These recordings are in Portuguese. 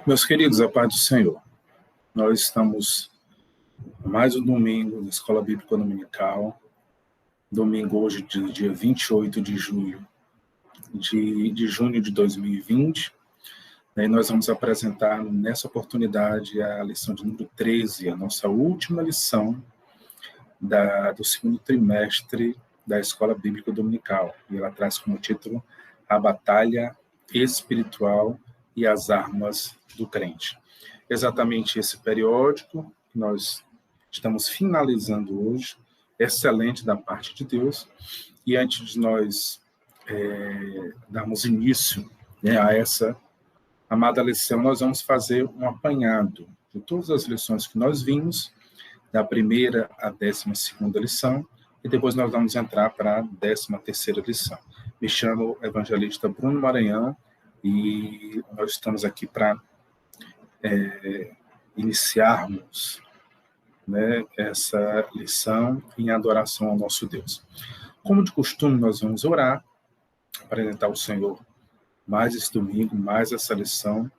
Meus queridos, a paz do Senhor. Nós estamos mais um domingo na Escola Bíblica Dominical, domingo hoje, dia 28 de julho de junho de 2020. E nós vamos apresentar nessa oportunidade a lição de número 13, a nossa última lição do segundo trimestre da Escola Bíblica Dominical. E ela traz como título A Batalha Espiritual e as Armas do Crente. Exatamente esse periódico que nós estamos finalizando hoje, excelente da parte de Deus. E antes de nós darmos início a essa amada lição, nós vamos fazer um apanhado de todas as lições que nós vimos, da primeira à 12ª lição, e depois nós vamos entrar para a 13ª lição. Me chamo o evangelista Bruno Maranhão, e nós estamos aqui para iniciarmos essa lição em adoração ao nosso Deus. Como de costume, nós vamos orar, apresentar ao Senhor mais esse domingo, mais essa lição,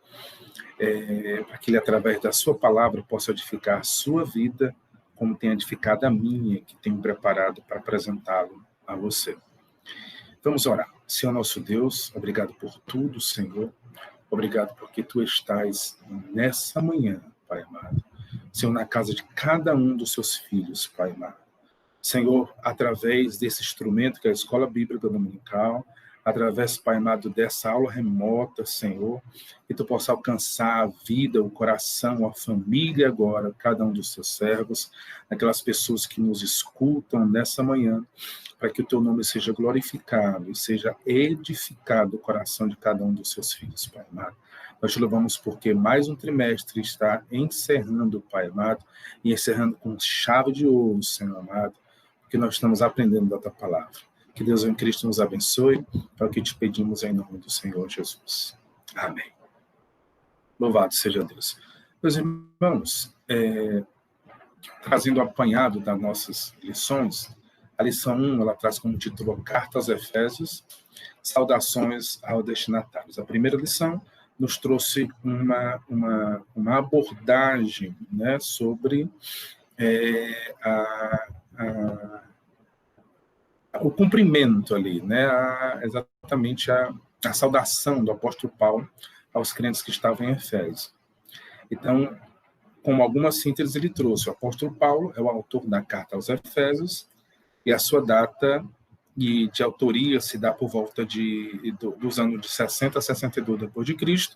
para que Ele, através da sua palavra, possa edificar a sua vida, como tem edificado a minha, que tenho preparado para apresentá-lo a você. Vamos orar. Senhor nosso Deus, obrigado por tudo, Senhor. Obrigado porque Tu estás nessa manhã, Pai amado. Senhor, na casa de cada um dos seus filhos, Pai amado. Senhor, através desse instrumento que é a Escola Bíblica Dominical, através, Pai amado, dessa aula remota, Senhor, que Tu possa alcançar a vida, o coração, a família agora, cada um dos Teus servos, aquelas pessoas que nos escutam nessa manhã, para que o Teu nome seja glorificado e seja edificado o coração de cada um dos Seus filhos, Pai amado. Nós te louvamos porque mais um trimestre está encerrando, Pai amado, e encerrando com chave de ouro, Senhor amado, porque nós estamos aprendendo da Tua palavra. Que Deus em Cristo nos abençoe, é o que te pedimos em nome do Senhor Jesus. Amém. Louvado seja Deus. Meus irmãos, trazendo o apanhado das nossas lições, a lição 1, ela traz como título Carta aos Efésios, saudações aos destinatários. A primeira lição nos trouxe uma abordagem, sobre o cumprimento ali, exatamente a saudação do apóstolo Paulo aos crentes que estavam em Efésios. Então, como alguma síntese ele trouxe, o apóstolo Paulo é o autor da carta aos Efésios, e a sua data de autoria se dá por volta dos anos de 60 a 62 depois de Cristo,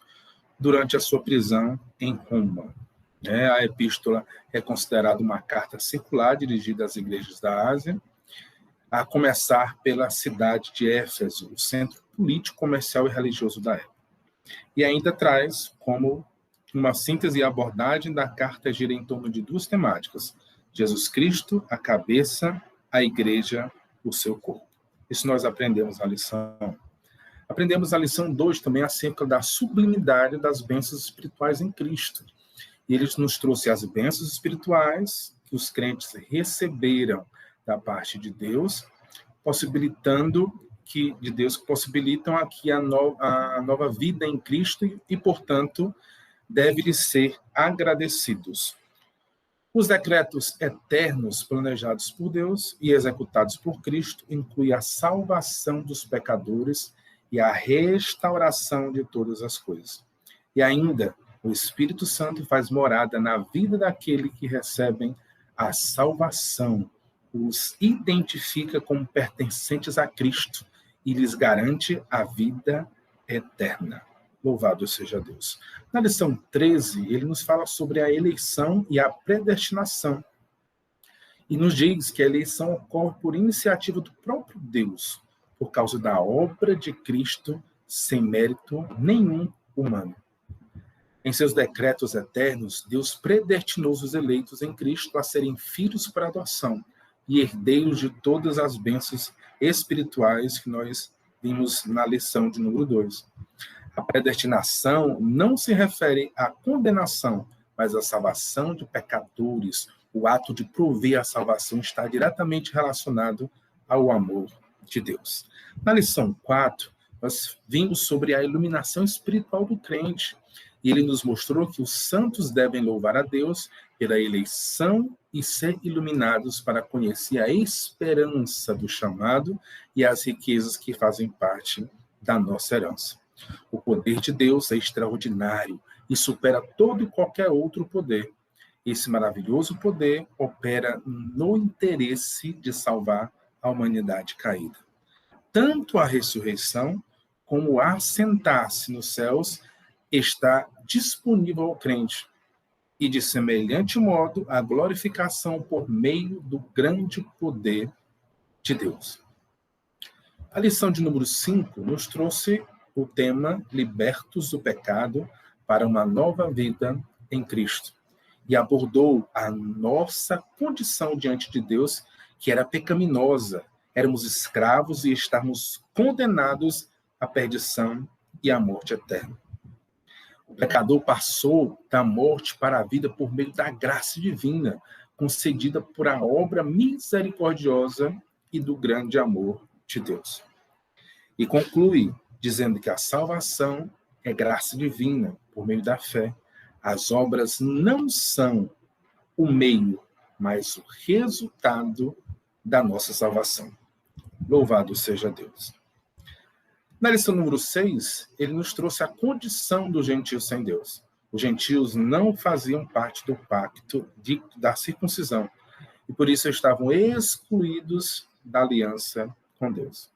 durante a sua prisão em Roma. A epístola é considerada uma carta circular dirigida às igrejas da Ásia, a começar pela cidade de Éfeso, o centro político, comercial e religioso da época. E ainda traz como uma síntese e abordagem da carta gira em torno de duas temáticas: Jesus Cristo, a cabeça, a igreja, o seu corpo. Isso nós aprendemos na lição. Aprendemos na lição 2 também acerca da sublimidade das bênçãos espirituais em Cristo. E ele nos trouxe as bênçãos espirituais que os crentes receberam da parte de Deus, possibilitam aqui a nova vida em Cristo e, portanto, deve-lhes ser agradecidos. Os decretos eternos planejados por Deus e executados por Cristo incluem a salvação dos pecadores e a restauração de todas as coisas. E ainda, o Espírito Santo faz morada na vida daquele que recebem a salvação, os identifica como pertencentes a Cristo e lhes garante a vida eterna. Louvado seja Deus. Na lição 13, ele nos fala sobre a eleição e a predestinação. E nos diz que a eleição ocorre por iniciativa do próprio Deus, por causa da obra de Cristo, sem mérito nenhum humano. Em seus decretos eternos, Deus predestinou os eleitos em Cristo a serem filhos por adoção e herdeiros de todas as bênçãos espirituais que nós vimos na lição de número 2. A predestinação não se refere à condenação, mas à salvação de pecadores. O ato de prover a salvação está diretamente relacionado ao amor de Deus. Na lição 4, nós vimos sobre a iluminação espiritual do crente. E ele nos mostrou que os santos devem louvar a Deus pela eleição e ser iluminados para conhecer a esperança do chamado e as riquezas que fazem parte da nossa herança. O poder de Deus é extraordinário e supera todo e qualquer outro poder. Esse maravilhoso poder opera no interesse de salvar a humanidade caída. Tanto a ressurreição como o assentar-se nos céus está disponível ao crente. E, de semelhante modo, a glorificação por meio do grande poder de Deus. A lição de número 5 nos trouxe o tema Libertos do Pecado para uma nova vida em Cristo. E abordou a nossa condição diante de Deus, que era pecaminosa. Éramos escravos e estávamos condenados à perdição e à morte eterna. O pecador passou da morte para a vida por meio da graça divina, concedida por a obra misericordiosa e do grande amor de Deus. E conclui dizendo que a salvação é graça divina por meio da fé. As obras não são o meio, mas o resultado da nossa salvação. Louvado seja Deus. Na lição número 6, ele nos trouxe a condição dos gentios sem Deus. Os gentios não faziam parte do pacto da circuncisão e por isso estavam excluídos da aliança com Deus.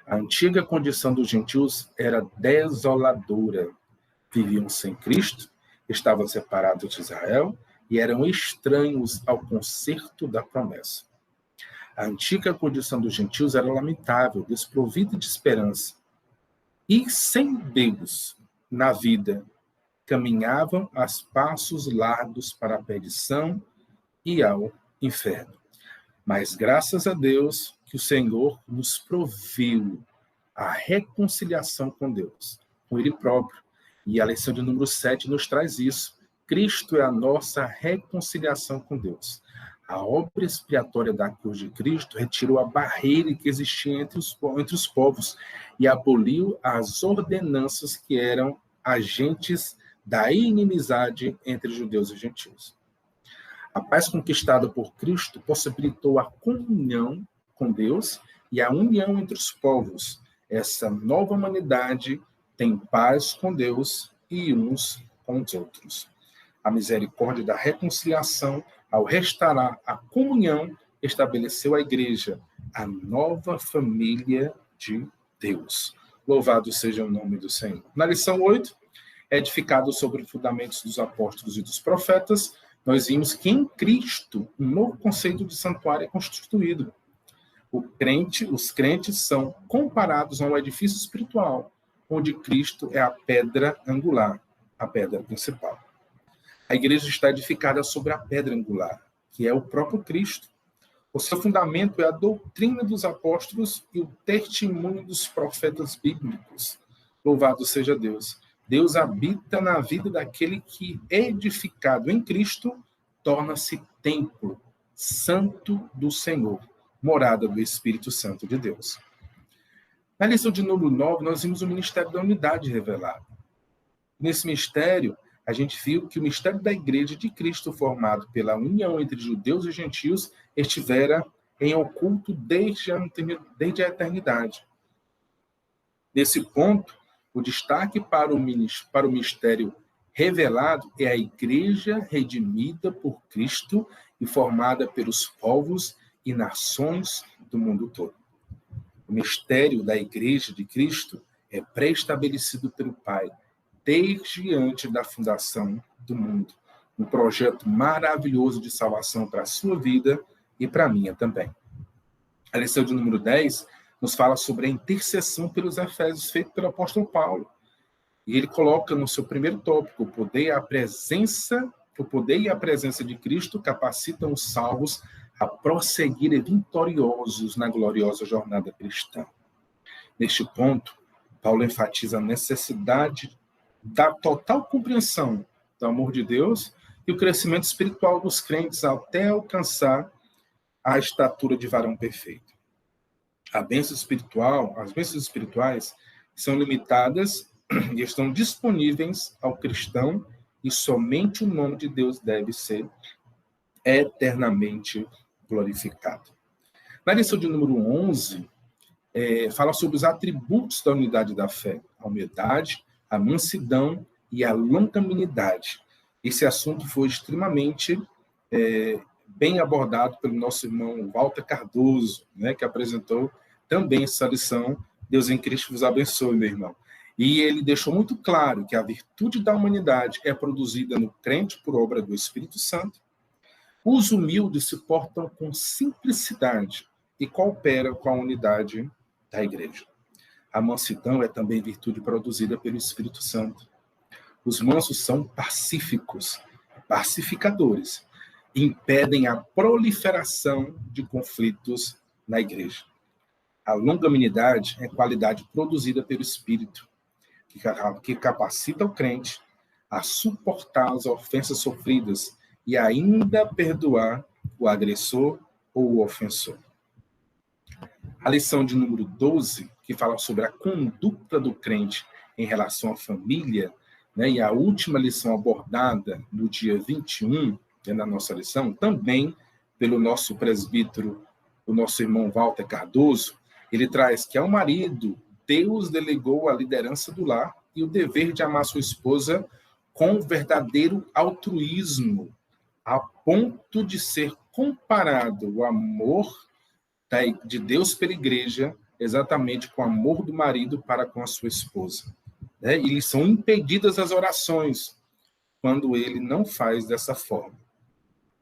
A antiga condição dos gentios era desoladora. Viviam sem Cristo, estavam separados de Israel e eram estranhos ao concerto da promessa. A antiga condição dos gentios era lamentável, desprovida de esperança. E sem Deus na vida, caminhavam a passos largos para a perdição e ao inferno. Mas graças a Deus que o Senhor nos proveu a reconciliação com Deus, com Ele próprio. E a lição de número 7 nos traz isso. Cristo é a nossa reconciliação com Deus. A obra expiatória da cruz de Cristo retirou a barreira que existia entre os povos e aboliu as ordenanças que eram agentes da inimizade entre judeus e gentios. A paz conquistada por Cristo possibilitou a comunhão com Deus e a união entre os povos. Essa nova humanidade tem paz com Deus e uns com os outros. A misericórdia da reconciliação, ao restaurar a comunhão, estabeleceu a igreja, a nova família de Deus. Louvado seja o nome do Senhor. Na lição 8, edificado sobre os fundamentos dos apóstolos e dos profetas, nós vimos que em Cristo um novo conceito de santuário é constituído. Os crentes são comparados a um edifício espiritual, onde Cristo é a pedra angular, a pedra principal. A igreja está edificada sobre a pedra angular, que é o próprio Cristo. O seu fundamento é a doutrina dos apóstolos e o testemunho dos profetas bíblicos. Louvado seja Deus. Deus habita na vida daquele que, edificado em Cristo, torna-se templo, santo do Senhor, morada do Espírito Santo de Deus. Na lição de número 9, nós vimos o ministério da unidade revelado. Nesse mistério, a gente viu que o mistério da igreja de Cristo, formado pela união entre judeus e gentios, estivera em oculto desde a eternidade. Nesse ponto, o destaque para o mistério revelado é a igreja redimida por Cristo e formada pelos povos e nações do mundo todo. O mistério da igreja de Cristo é pré-estabelecido pelo Pai, desde antes da fundação do mundo. Um projeto maravilhoso de salvação para a sua vida e para a minha também. A lição de número 10 nos fala sobre a intercessão pelos efésios, feita pelo apóstolo Paulo. E ele coloca no seu primeiro tópico, o poder e a presença de Cristo capacitam os salvos a prosseguirem vitoriosos na gloriosa jornada cristã. Neste ponto, Paulo enfatiza a necessidade da total compreensão do amor de Deus e o crescimento espiritual dos crentes até alcançar a estatura de varão perfeito. As bênçãos espirituais são limitadas e estão disponíveis ao cristão, e somente o nome de Deus deve ser eternamente glorificado. Na lição de número 11, fala sobre os atributos da unidade da fé: a humildade, a mansidão e a longanimidade. Esse assunto foi extremamente bem abordado pelo nosso irmão Walter Cardoso, né, que apresentou também essa lição. Deus em Cristo vos abençoe, meu irmão. E ele deixou muito claro que a virtude da humanidade é produzida no crente por obra do Espírito Santo. Os humildes se portam com simplicidade e cooperam com a unidade da igreja. A mansidão é também virtude produzida pelo Espírito Santo. Os mansos são pacíficos, pacificadores, e impedem a proliferação de conflitos na igreja. A longanimidade é qualidade produzida pelo Espírito, que capacita o crente a suportar as ofensas sofridas e ainda perdoar o agressor ou o ofensor. A lição de número 12, que fala sobre a conduta do crente em relação à família, né, e a última lição abordada no dia 21, na nossa lição, também pelo nosso presbítero, o nosso irmão Walter Cardoso, ele traz que ao marido, Deus delegou a liderança do lar e o dever de amar sua esposa com verdadeiro altruísmo, a ponto de ser comparado o amor de Deus pela igreja exatamente com o amor do marido para com a sua esposa. E lhes são impedidas as orações quando ele não faz dessa forma.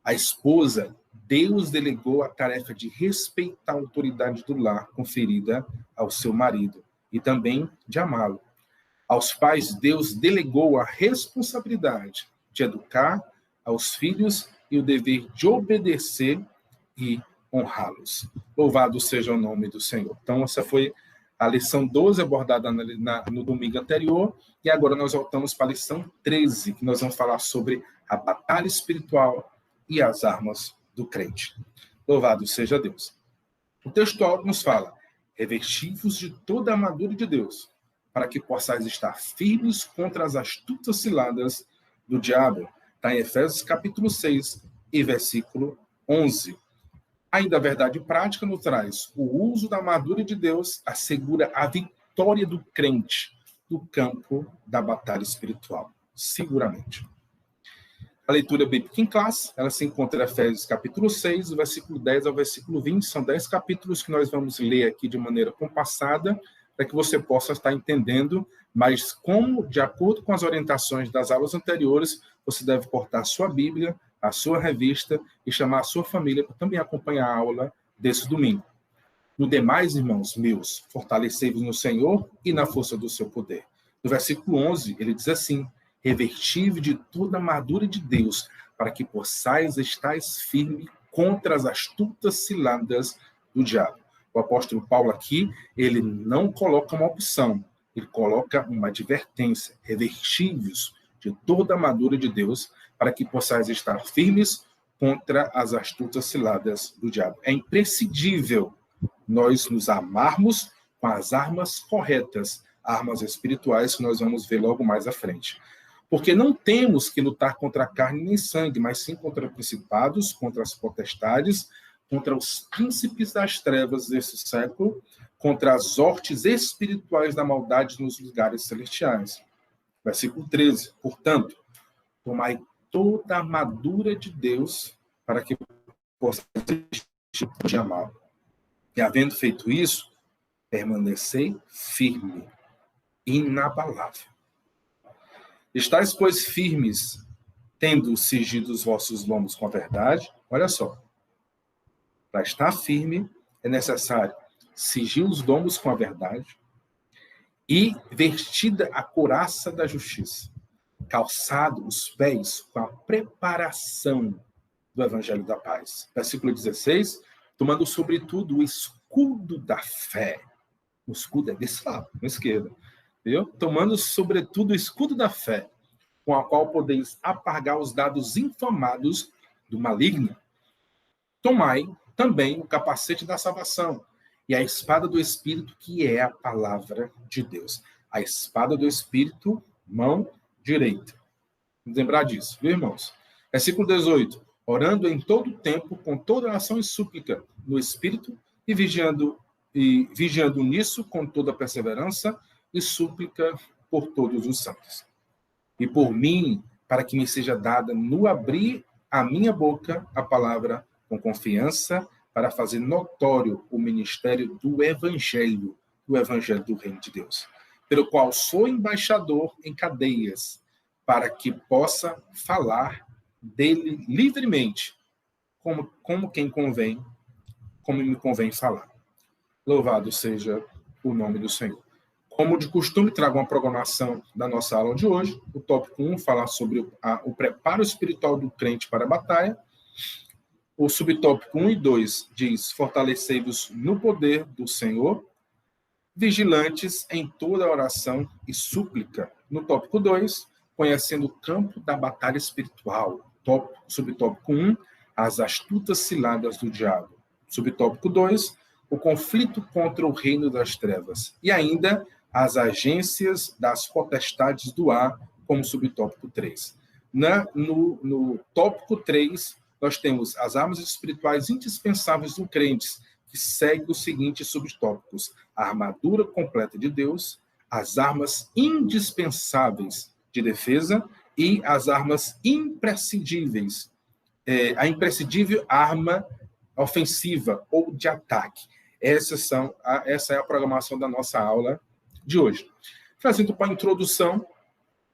A esposa, Deus delegou a tarefa de respeitar a autoridade do lar conferida ao seu marido e também de amá-lo. Aos pais, Deus delegou a responsabilidade de educar aos filhos e o dever de obedecer e honrá-los. Louvado seja o nome do Senhor. Então, essa foi a lição 12 abordada no domingo anterior, e agora nós voltamos para a lição 13, que nós vamos falar sobre a batalha espiritual e as armas do crente. Louvado seja Deus. O texto nos fala: revesti-vos de toda a armadura de Deus, para que possais estar firmes contra as astutas ciladas do diabo. Está em Efésios capítulo 6 e versículo 11. Ainda a verdade prática nos traz: o uso da armadura de Deus assegura a vitória do crente no campo da batalha espiritual, seguramente. A leitura bíblica em classe, ela se encontra em Efésios capítulo 6, do versículo 10 ao versículo 20. São 10 capítulos que nós vamos ler aqui de maneira compassada, para que você possa estar entendendo, mas como, de acordo com as orientações das aulas anteriores, você deve portar a sua Bíblia, a sua revista e chamar a sua família para também acompanhar a aula desse domingo. No demais, irmãos meus, fortalecei-vos no Senhor e na força do seu poder. No versículo 11, ele diz assim: revesti-vos de toda a armadura de Deus, para que possais estar firme contra as astutas ciladas do diabo. O apóstolo Paulo aqui, ele não coloca uma opção, ele coloca uma advertência: revesti-vos de toda a armadura de Deus, para que possais estar firmes contra as astutas ciladas do diabo. É imprescindível nós nos armarmos com as armas corretas, armas espirituais, que nós vamos ver logo mais à frente. Porque não temos que lutar contra a carne nem sangue, mas sim contra principados, contra as potestades, contra os príncipes das trevas desse século, contra as hortes espirituais da maldade nos lugares celestiais. Versículo 13. Portanto, tomai toda a armadura de Deus para que possais de amá-lo. E havendo feito isso, permanecei firme, inabalável. Estais, pois, firmes, tendo cingido os vossos lombos com a verdade. Olha só, para estar firme é necessário cingir os lombos com a verdade e vestida a couraça da justiça, calçado os pés com a preparação do evangelho da paz. Versículo 16, tomando sobretudo o escudo da fé. O escudo é desse lado, na esquerda. Viu? Tomando sobretudo o escudo da fé, com a qual podeis apagar os dados inflamados do maligno. Tomai também o capacete da salvação e a espada do Espírito, que é a palavra de Deus. a espada do Espírito, mão direita. Vamos lembrar disso, viu, irmãos? Versículo 18. Orando em todo tempo, com toda oração e súplica no Espírito, e vigiando nisso com toda perseverança e súplica por todos os santos. E por mim, para que me seja dada no abrir a minha boca a palavra com confiança, para fazer notório o ministério do Evangelho do Reino de Deus, pelo qual sou embaixador em cadeias, para que possa falar dele livremente, como me convém falar. Louvado seja o nome do Senhor. Como de costume, trago uma programação da nossa aula de hoje. O tópico 1 fala sobre o preparo espiritual do crente para a batalha. O subtópico 1 e 2 diz: fortalecei-vos no poder do Senhor, vigilantes em toda oração e súplica. No tópico 2, conhecendo o campo da batalha espiritual. Subtópico 1, as astutas ciladas do diabo. Subtópico 2, o conflito contra o reino das trevas. E ainda as agências das potestades do ar, como subtópico 3. No tópico 3, nós temos as armas espirituais indispensáveis do crente, que segue os seguintes subtópicos: a armadura completa de Deus, as armas indispensáveis de defesa e as armas imprescindíveis, a imprescindível arma ofensiva ou de ataque. Essa é a programação da nossa aula de hoje. Fazendo para a introdução,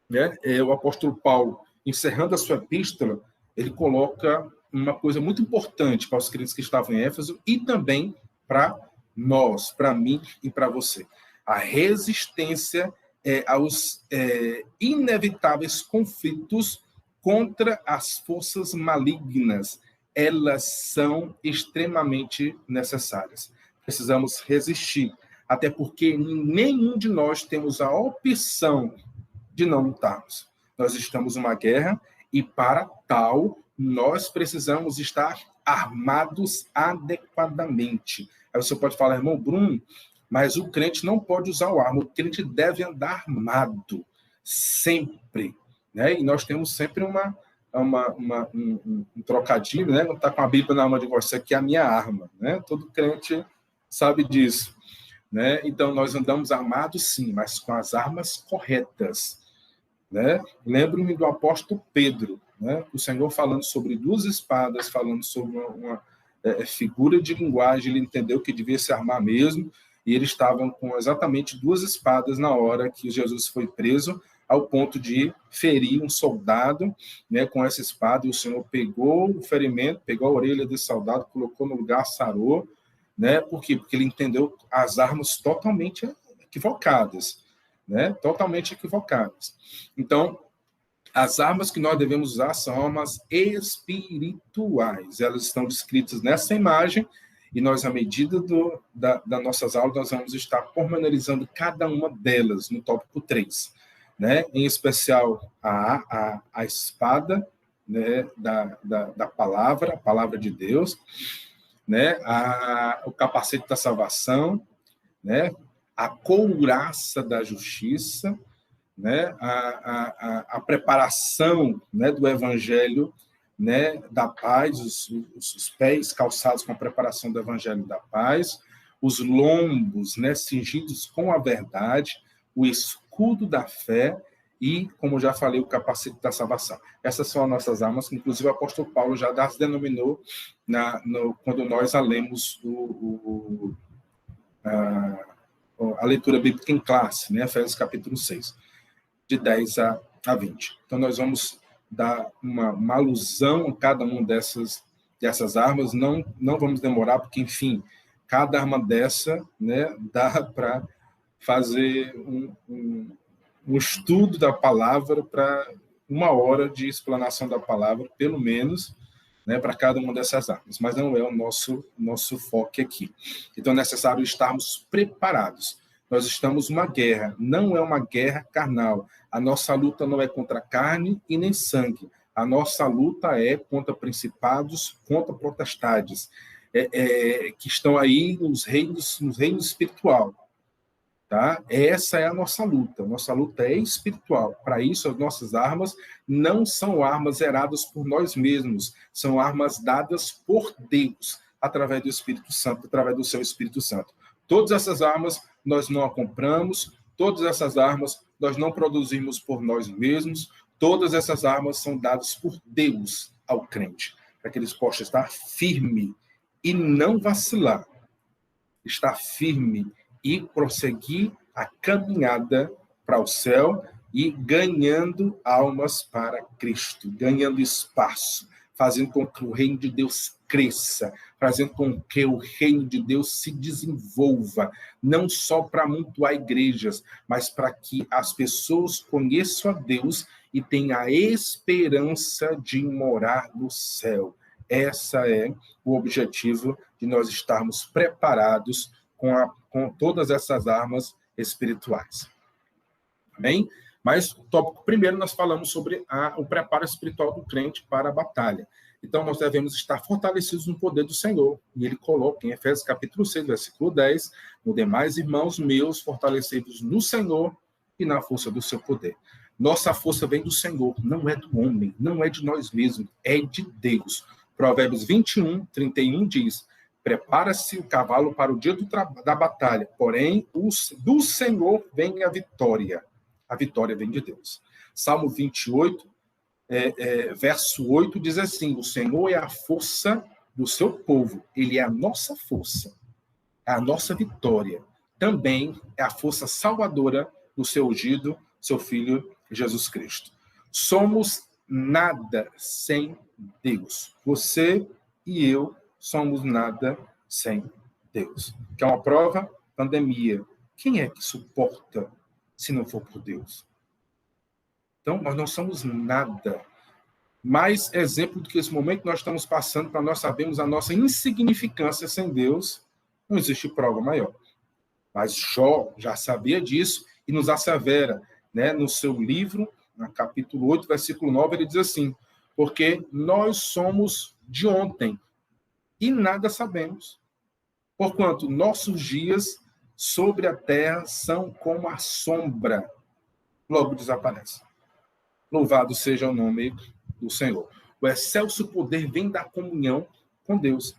né, o apóstolo Paulo, encerrando a sua epístola, ele coloca uma coisa muito importante para os crentes que estavam em Éfeso e também para nós, para mim e para você. A resistência aos inevitáveis conflitos contra as forças malignas. Elas são extremamente necessárias. Precisamos resistir, até porque nenhum de nós temos a opção de não lutarmos. Nós estamos numa guerra e, para tal, nós precisamos estar armados adequadamente. Aí você pode falar, irmão Bruno, mas o crente não pode usar o arma, o crente deve andar armado, sempre. Né? E nós temos sempre um trocadilho, né? Não está com a Bíblia na mão de você, que é a minha arma. Né? Todo crente sabe disso. Né? Então, nós andamos armados, sim, mas com as armas corretas. Né? Lembro-me do apóstolo Pedro, né? O Senhor falando sobre duas espadas, falando sobre uma figura de linguagem, ele entendeu que devia se armar mesmo, e eles estavam com exatamente duas espadas na hora que Jesus foi preso, ao ponto de ferir um soldado, né, com essa espada, e o Senhor pegou o ferimento, pegou a orelha desse soldado, colocou no lugar, sarou, né? Por quê? Porque ele entendeu as armas totalmente equivocadas, né? Totalmente equivocadas. Então, as armas que nós devemos usar são armas espirituais. Elas estão descritas nessa imagem, e nós, à medida das nossas aulas, nós vamos estar pormenorizando cada uma delas no tópico 3. Né? Em especial, a espada, né, da palavra, a palavra de Deus, né? O capacete da salvação, né? A couraça da justiça, né? A preparação, né, do evangelho, né, da paz, os pés calçados com a preparação do evangelho da paz, os lombos, né, cingidos com a verdade, o escudo da fé e, como já falei, o capacete da salvação. Essas são as nossas armas, que inclusive o apóstolo Paulo já as denominou quando nós lemos a leitura bíblica em classe, né, Efésios capítulo 6, de 10 a 20. Então, nós vamos dar uma alusão a cada uma dessas armas, não vamos demorar, porque, enfim, cada arma dessa, né, dá para fazer um estudo da palavra, para 1 hora de explanação da palavra, pelo menos, né, para cada uma dessas armas. Mas não é o nosso foco aqui. Então, é necessário estarmos preparados. Nós estamos numa guerra, não é uma guerra carnal. A nossa luta não é contra carne e nem sangue. A nossa luta é contra principados, contra potestades, que estão aí no reino espiritual. Tá? Essa é a nossa luta. Nossa luta é espiritual. Para isso, as nossas armas não são armas geradas por nós mesmos, são armas dadas por Deus, através do Espírito Santo, através do seu Espírito Santo. Todas essas armas nós não a compramos, todas essas armas nós não produzimos por nós mesmos, todas essas armas são dadas por Deus ao crente, para que eles possam estar firme e não vacilar, estar firme e prosseguir a caminhada para o céu e ganhando almas para Cristo, ganhando espaço, fazendo com que o reino de Deus cresça, fazendo com que o reino de Deus se desenvolva, não só para amontoar igrejas, mas para que as pessoas conheçam a Deus e tenham a esperança de morar no céu. Essa é o objetivo de nós estarmos preparados com todas essas armas espirituais. Bem, mas o tópico primeiro nós falamos sobre o preparo espiritual do crente para a batalha. Então, nós devemos estar fortalecidos no poder do Senhor. E ele coloca em Efésios capítulo 6, versículo 10, no demais, irmãos meus, fortalecidos no Senhor e na força do seu poder. Nossa força vem do Senhor, não é do homem, não é de nós mesmos, é de Deus. Provérbios 21, 31 diz: prepara-se o cavalo para o dia da batalha, porém, do Senhor vem a vitória. A vitória vem de Deus. Salmo 28, verso 8, diz assim: o Senhor é a força do seu povo, ele é a nossa força, é a nossa vitória. Também é a força salvadora do seu ungido, seu Filho Jesus Cristo. Somos nada sem Deus. Você e eu somos nada sem Deus. Quer uma prova? Pandemia. Quem é que suporta se não for por Deus? Então, nós não somos nada. Mais exemplo do que esse momento que nós estamos passando, para nós sabermos a nossa insignificância sem Deus, não existe prova maior. Mas Jó já sabia disso e nos assevera, né, no seu livro, no capítulo 8, versículo 9, ele diz assim: porque nós somos de ontem e nada sabemos, porquanto nossos dias sobre a terra são como a sombra, logo desaparece. Louvado seja o nome do Senhor. O excelso poder vem da comunhão com Deus.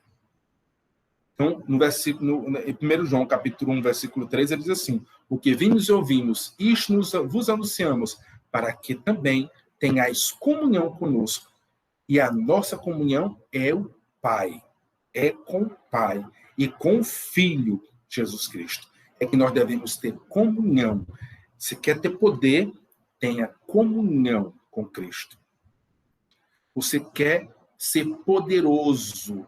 Então, no 1 João, capítulo 1, versículo 3, ele diz assim: o que vimos e ouvimos, isto vos anunciamos, para que também tenhais comunhão conosco. E a nossa comunhão é o Pai. É com o Pai e com o Filho, Jesus Cristo. É que nós devemos ter comunhão. Se quer ter poder, tenha comunhão com Cristo. Você quer ser poderoso,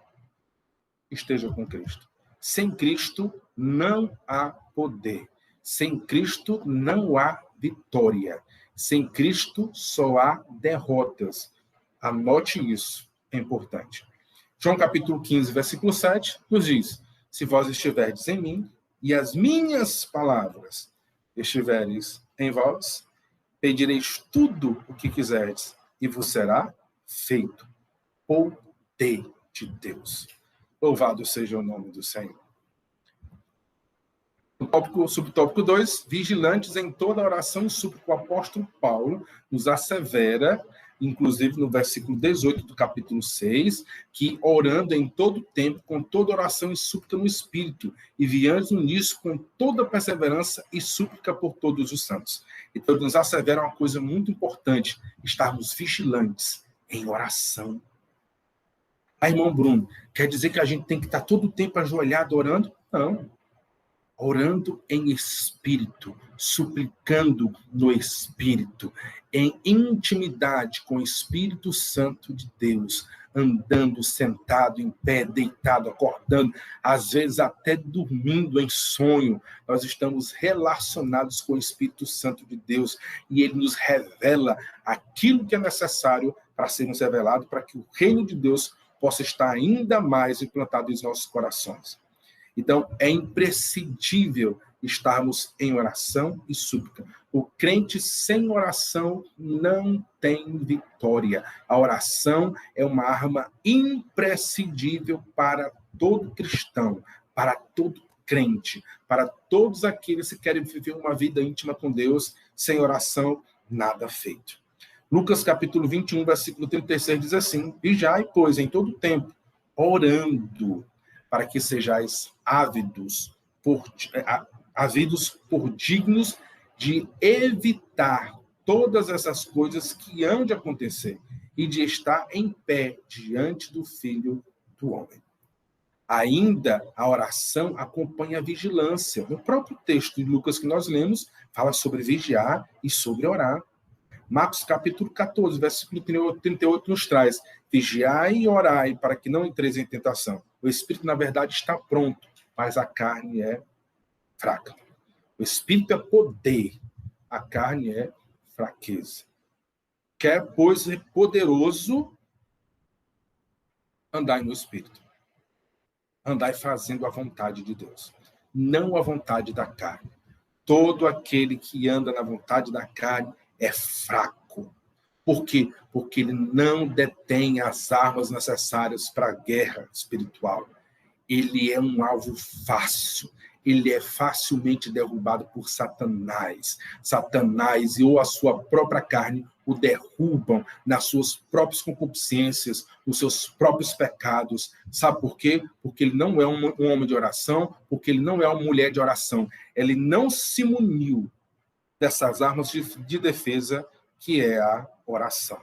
esteja com Cristo. Sem Cristo não há poder. Sem Cristo não há vitória. Sem Cristo só há derrotas. Anote isso, é importante. João capítulo 15, versículo 7, nos diz: se vós estiverdes em mim, e as minhas palavras estiveres em vós, pedireis tudo o que quiserdes, e vos será feito. Poder de Deus. Louvado seja o nome do Senhor. Subtópico 2, vigilantes em toda oração e súplica. O apóstolo Paulo nos assevera, inclusive no versículo 18 do capítulo 6, que orando em todo tempo, com toda oração e súplica no Espírito, e viando nisso com toda perseverança e súplica por todos os santos. Então, nos assevera uma coisa muito importante: estarmos vigilantes em oração. Irmão Bruno, quer dizer que a gente tem que estar todo o tempo ajoelhado orando? Não. Orando em espírito, suplicando no espírito, em intimidade com o Espírito Santo de Deus, andando, sentado, em pé, deitado, acordando, às vezes até dormindo em sonho. Nós estamos relacionados com o Espírito Santo de Deus e ele nos revela aquilo que é necessário para sermos revelados, para que o reino de Deus possa estar ainda mais implantado em nossos corações. Então, é imprescindível estarmos em oração e súplica. O crente sem oração não tem vitória. A oração é uma arma imprescindível para todo cristão, para todo crente, para todos aqueles que querem viver uma vida íntima com Deus, sem oração, nada feito. Lucas capítulo 21, versículo 36 diz assim: vigiai, pois, em todo tempo, orando, para que sejais ávidos por dignos de evitar todas essas coisas que hão de acontecer e de estar em pé diante do Filho do Homem. Ainda a oração acompanha a vigilância. No próprio texto de Lucas que nós lemos, fala sobre vigiar e sobre orar. Marcos capítulo 14, versículo 38 nos traz: vigiai e orai para que não entreis em tentação. O espírito, na verdade, está pronto, mas a carne é fraca. O espírito é poder, a carne é fraqueza. Quer, pois, ser poderoso, andai no espírito. Andai fazendo a vontade de Deus, não a vontade da carne. Todo aquele que anda na vontade da carne é fraco. Por quê? Porque ele não detém as armas necessárias para a guerra espiritual. Ele é um alvo fácil. Ele é facilmente derrubado por Satanás. Satanás ou a sua própria carne o derrubam nas suas próprias concupiscências, nos seus próprios pecados. Sabe por quê? Porque ele não é um homem de oração, porque ele não é uma mulher de oração. Ele não se muniu dessas armas de defesa que é a oração.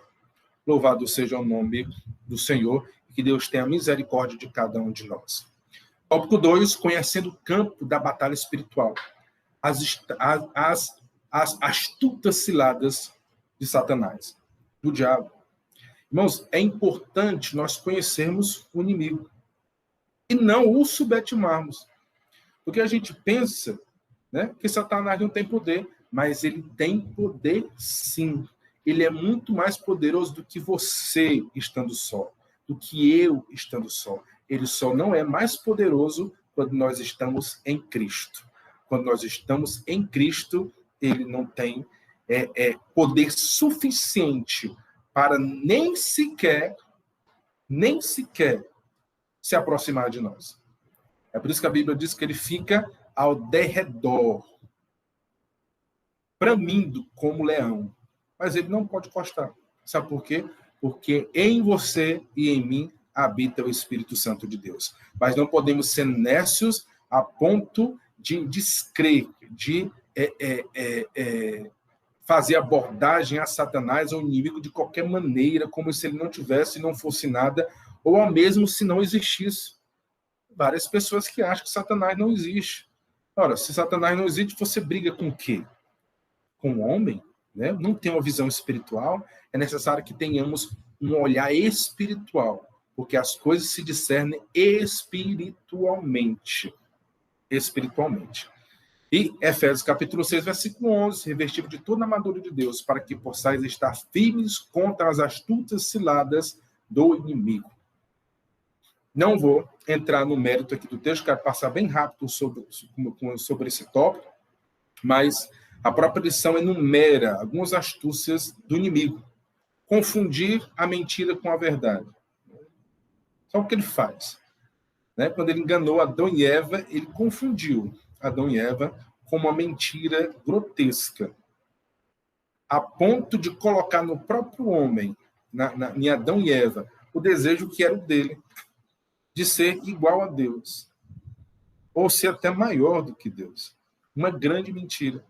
Louvado seja o nome do Senhor e que Deus tenha misericórdia de cada um de nós. Tópico 2, conhecendo o campo da batalha espiritual. As astutas ciladas de Satanás, do diabo. Irmãos, é importante nós conhecermos o inimigo e não o subestimarmos. Porque a gente pensa, né, que Satanás não tem poder, mas ele tem poder sim. Ele é muito mais poderoso do que você estando só, do que eu estando só. Ele só não é mais poderoso quando nós estamos em Cristo. Quando nós estamos em Cristo, ele não tem poder suficiente para nem sequer se aproximar de nós. É por isso que a Bíblia diz que ele fica ao derredor, bramindo como leão. Mas ele não pode encostar. Sabe por quê? Porque em você e em mim habita o Espírito Santo de Deus. Mas não podemos ser nécios a ponto de descrer, de fazer abordagem a Satanás ou inimigo de qualquer maneira, como se ele não tivesse, não fosse nada, ou ao mesmo se não existisse. Várias pessoas que acham que Satanás não existe. Ora, se Satanás não existe, você briga com o quê? Com o homem? Né? Não tem uma visão espiritual, é necessário que tenhamos um olhar espiritual, porque as coisas se discernem espiritualmente. Espiritualmente. E Efésios capítulo 6, versículo 11, revestido de toda a armadura de Deus, para que possais estar firmes contra as astutas ciladas do inimigo. Não vou entrar no mérito aqui do texto, quero passar bem rápido sobre esse tópico, mas a própria lição enumera algumas astúcias do inimigo. Confundir a mentira com a verdade. Só o que ele faz. Né? Quando ele enganou Adão e Eva, ele confundiu Adão e Eva com uma mentira grotesca, a ponto de colocar no próprio homem, em Adão e Eva, o desejo que era o dele, de ser igual a Deus, ou ser até maior do que Deus. Uma grande mentira.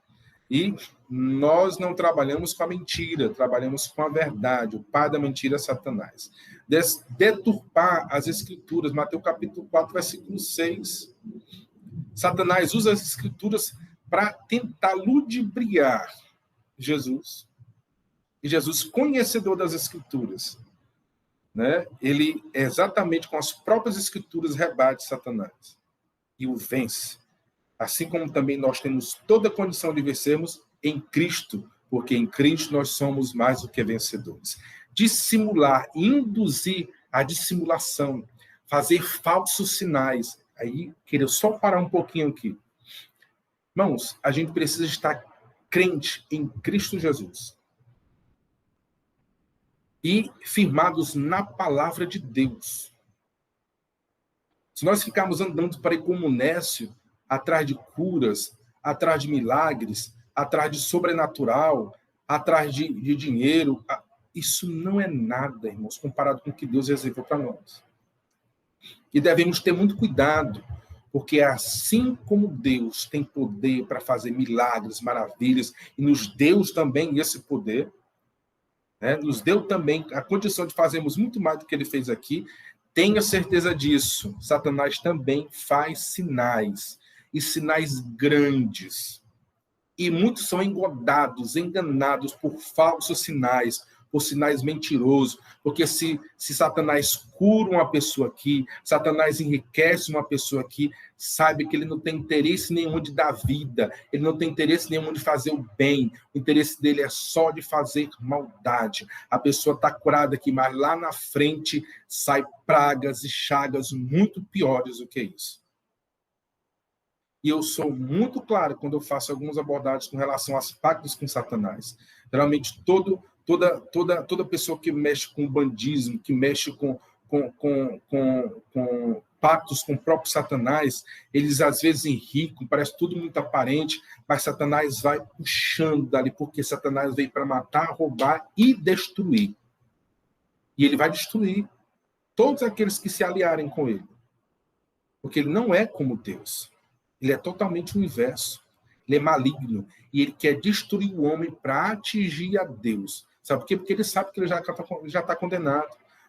E nós não trabalhamos com a mentira, trabalhamos com a verdade. O pai da mentira é Satanás. Deturpar as escrituras, Mateus capítulo 4, versículo 6. Satanás usa as escrituras para tentar ludibriar Jesus. E Jesus, conhecedor das escrituras, né, ele, exatamente com as próprias escrituras, rebate Satanás e o vence. Assim como também nós temos toda a condição de vencermos em Cristo, porque em Cristo nós somos mais do que vencedores. Dissimular, induzir a dissimulação, fazer falsos sinais. Aí, queria só parar um pouquinho aqui. Irmãos, a gente precisa estar crente em Cristo Jesus e firmados na palavra de Deus. Se nós ficarmos andando para ir como nécio, atrás de curas, atrás de milagres, atrás de sobrenatural, atrás de dinheiro. Isso não é nada, irmãos, comparado com o que Deus reservou para nós. E devemos ter muito cuidado, porque assim como Deus tem poder para fazer milagres, maravilhas, e nos deu também esse poder, né? Nos deu também a condição de fazermos muito mais do que ele fez aqui, tenha certeza disso. Satanás também faz sinais, e sinais grandes. E muitos são engodados, enganados por falsos sinais, por sinais mentirosos, porque se Satanás cura uma pessoa aqui, Satanás enriquece uma pessoa aqui, sabe que ele não tem interesse nenhum de dar vida, ele não tem interesse nenhum de fazer o bem, o interesse dele é só de fazer maldade. A pessoa está curada aqui, mas lá na frente sai pragas e chagas muito piores do que isso. E eu sou muito claro quando eu faço algumas abordagens com relação aos pactos com Satanás. Geralmente, toda pessoa que mexe com bandismo, que mexe com pactos com o próprio Satanás, eles às vezes enricam, parece tudo muito aparente, mas Satanás vai puxando dali, porque Satanás veio para matar, roubar e destruir. E ele vai destruir todos aqueles que se aliarem com ele. Porque ele não é como Deus. Ele é totalmente o inverso. Ele é maligno. E ele quer destruir o homem para atingir a Deus. Sabe por quê? Porque ele sabe que ele já está condenado.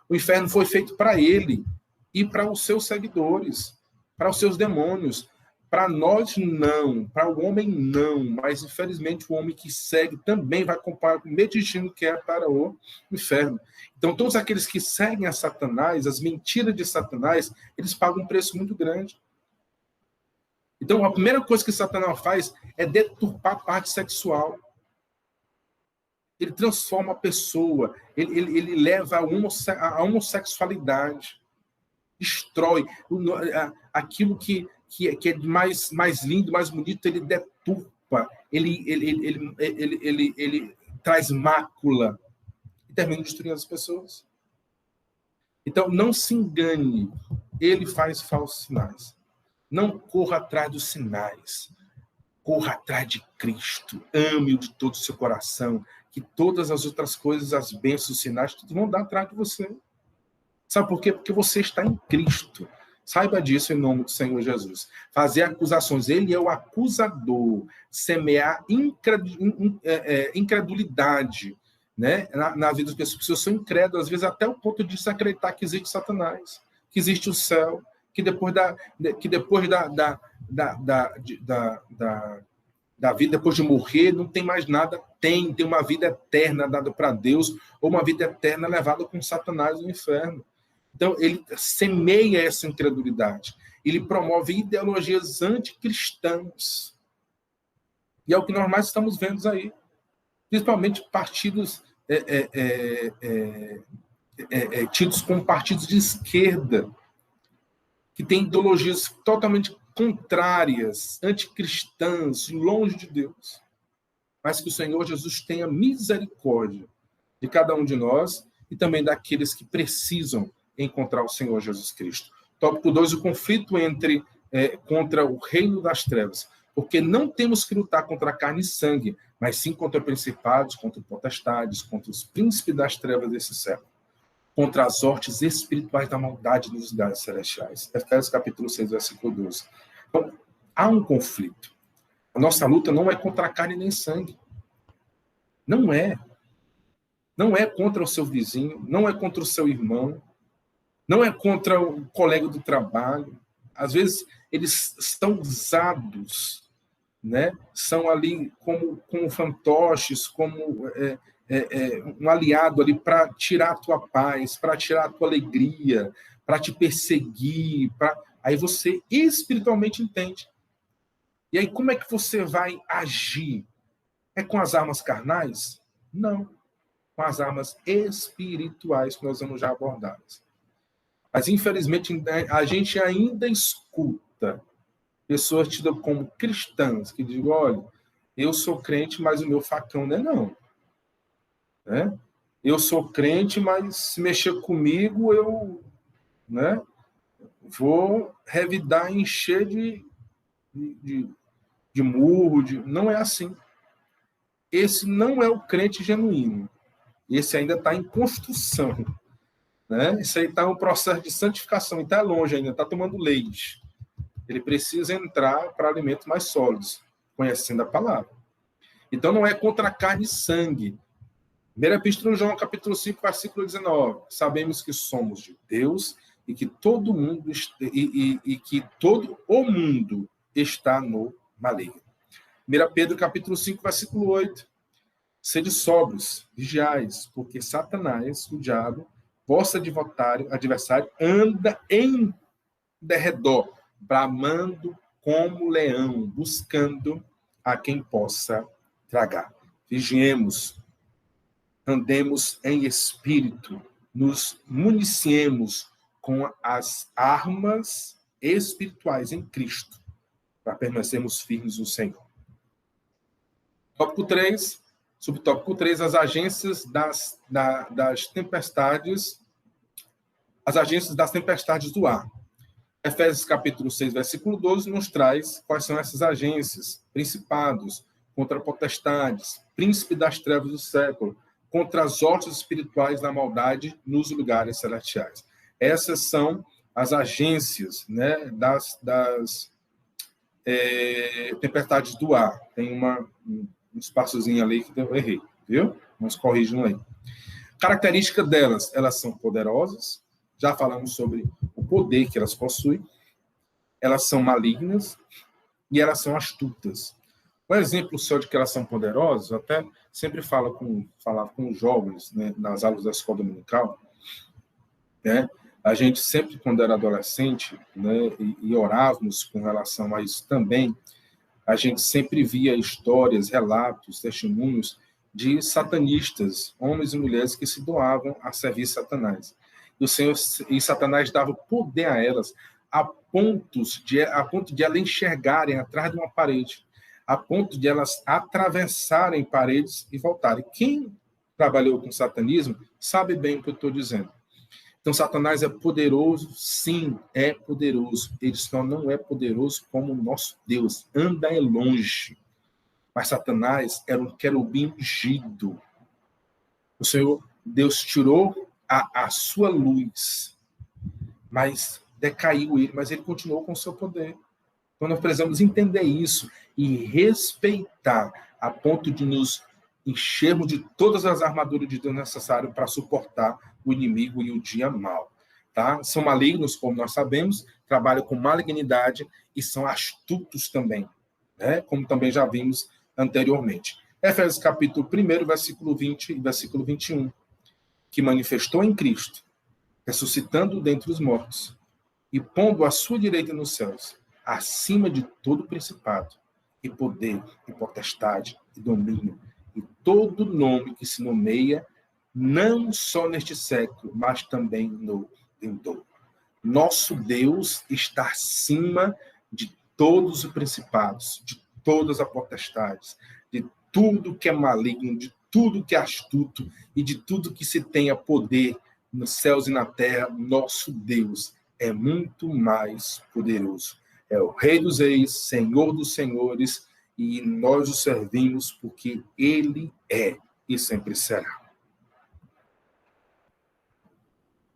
O inferno foi feito para ele e para os seus seguidores, para os seus demônios. Para nós, não. Para o homem, não. Mas, infelizmente, o homem que segue também vai comparar com o mesmo destino que é para o inferno. Então, todos aqueles que seguem a Satanás, as mentiras de Satanás, eles pagam um preço muito grande. Então, a primeira coisa que Satanás faz é deturpar a parte sexual. Ele transforma a pessoa, ele leva a homossexualidade, destrói aquilo que é mais lindo, mais bonito, ele deturpa, ele traz mácula e termina destruindo as pessoas. Então, não se engane, ele faz falsos sinais. Não corra atrás dos sinais. Corra atrás de Cristo. Ame-o de todo o seu coração. Que todas as outras coisas, as bênçãos, os sinais, tudo vão dar atrás de você. Sabe por quê? Porque você está em Cristo. Saiba disso em nome do Senhor Jesus. Fazer acusações. Ele é o acusador. Semear incredulidade, né? Na vida das pessoas. As pessoas são incrédulas, às vezes até o ponto de se acreditar que existe Satanás, que existe o céu, que depois da vida, depois de morrer, não tem mais nada, tem uma vida eterna dada para Deus, ou uma vida eterna levada com Satanás no inferno. Então, ele semeia essa incredulidade. Ele promove ideologias anticristãs. E é o que nós mais estamos vendo aí. Principalmente partidos tidos como partidos de esquerda, que têm ideologias totalmente contrárias, anticristãs, longe de Deus. Mas que o Senhor Jesus tenha misericórdia de cada um de nós e também daqueles que precisam encontrar o Senhor Jesus Cristo. Tópico 2, o conflito contra o reino das trevas. Porque não temos que lutar contra a carne e sangue, mas sim contra principados, contra potestades, contra os príncipes das trevas desse século, contra as hortes espirituais da maldade nos lugares celestiais. Efésios capítulo 6, versículo 12. Então, há um conflito. A nossa luta não é contra a carne nem sangue. Não é. Não é contra o seu vizinho, não é contra o seu irmão, não é contra o colega do trabalho. Às vezes, eles estão usados, né? São ali como fantoches, como um aliado ali para tirar a tua paz, para tirar a tua alegria, para te perseguir. Aí você espiritualmente entende. E aí como é que você vai agir? É com as armas carnais? Não. Com as armas espirituais que nós vamos já abordar. Mas, infelizmente, a gente ainda escuta pessoas tidas como cristãs que dizem, olha, eu sou crente, mas o meu facão não é não. Né? Eu sou crente, mas se mexer comigo, eu vou revidar, encher de murro, não é assim. Esse não é o crente genuíno. Esse ainda está em construção. Né? Isso aí está em um processo de santificação, e está longe ainda, está tomando leite. Ele precisa entrar para alimentos mais sólidos, conhecendo a palavra. Então, não é contra carne e sangue. Primeira Epístola de João, capítulo 5, versículo 19. Sabemos que somos de Deus e que todo mundo e que todo o mundo está no maligno. 1 Pedro, capítulo 5, versículo 8. Sede sóbrios, vigiais, porque Satanás, o diabo, vosso adversário, anda em derredor, bramando como leão, buscando a quem possa tragar. Vigiemos, andemos em espírito, nos municiemos com as armas espirituais em Cristo, para permanecermos firmes no Senhor. Tópico 3, subtópico 3, as agências das tempestades, as agências das tempestades do ar. Efésios capítulo 6, versículo 12, nos traz quais são essas agências: principados, contra potestades, príncipe das trevas do século, contra as hostes espirituais da maldade nos lugares celestiais. Essas são as agências, né, das tempestades do ar. Tem um espaçozinho ali que eu errei, viu? Mas corrijam aí. Característica delas, elas são poderosas, já falamos sobre o poder que elas possuem, elas são malignas e elas são astutas. Um exemplo só de que elas são poderosas, eu até sempre falava com os jovens, né, nas aulas da escola dominical, né, a gente sempre, quando era adolescente, né, e orávamos com relação a isso também, a gente sempre via histórias, relatos, testemunhos de satanistas, homens e mulheres que se doavam a servir Satanás. E Satanás dava poder a elas a ponto de elas enxergarem atrás de uma parede, a ponto de elas atravessarem paredes e voltarem. Quem trabalhou com satanismo sabe bem o que eu estou dizendo. Então, Satanás é poderoso? Sim, é poderoso. Ele só não é poderoso como o nosso Deus. Anda longe. Mas Satanás era um querubim ungido. O Senhor, Deus tirou a sua luz, mas decaiu ele, mas ele continuou com o seu poder. Então, nós precisamos entender isso e respeitar a ponto de nos enchermos de todas as armaduras de Deus necessárias para suportar o inimigo e o dia mau. Tá? São malignos, como nós sabemos, trabalham com malignidade e são astutos também, né? Como também já vimos anteriormente. Efésios capítulo 1, versículo 20 e versículo 21, que manifestou em Cristo, ressuscitando dentre os mortos e pondo à sua direita nos céus, acima de todo principado, e poder, e potestade, e domínio, e todo nome que se nomeia, não só neste século, mas também no vindouro. Nosso Deus está acima de todos os principados, de todas as potestades, de tudo que é maligno, de tudo que é astuto e de tudo que se tenha poder nos céus e na terra. Nosso Deus é muito mais poderoso. É o Rei dos Reis, Senhor dos Senhores, e nós o servimos porque Ele é e sempre será.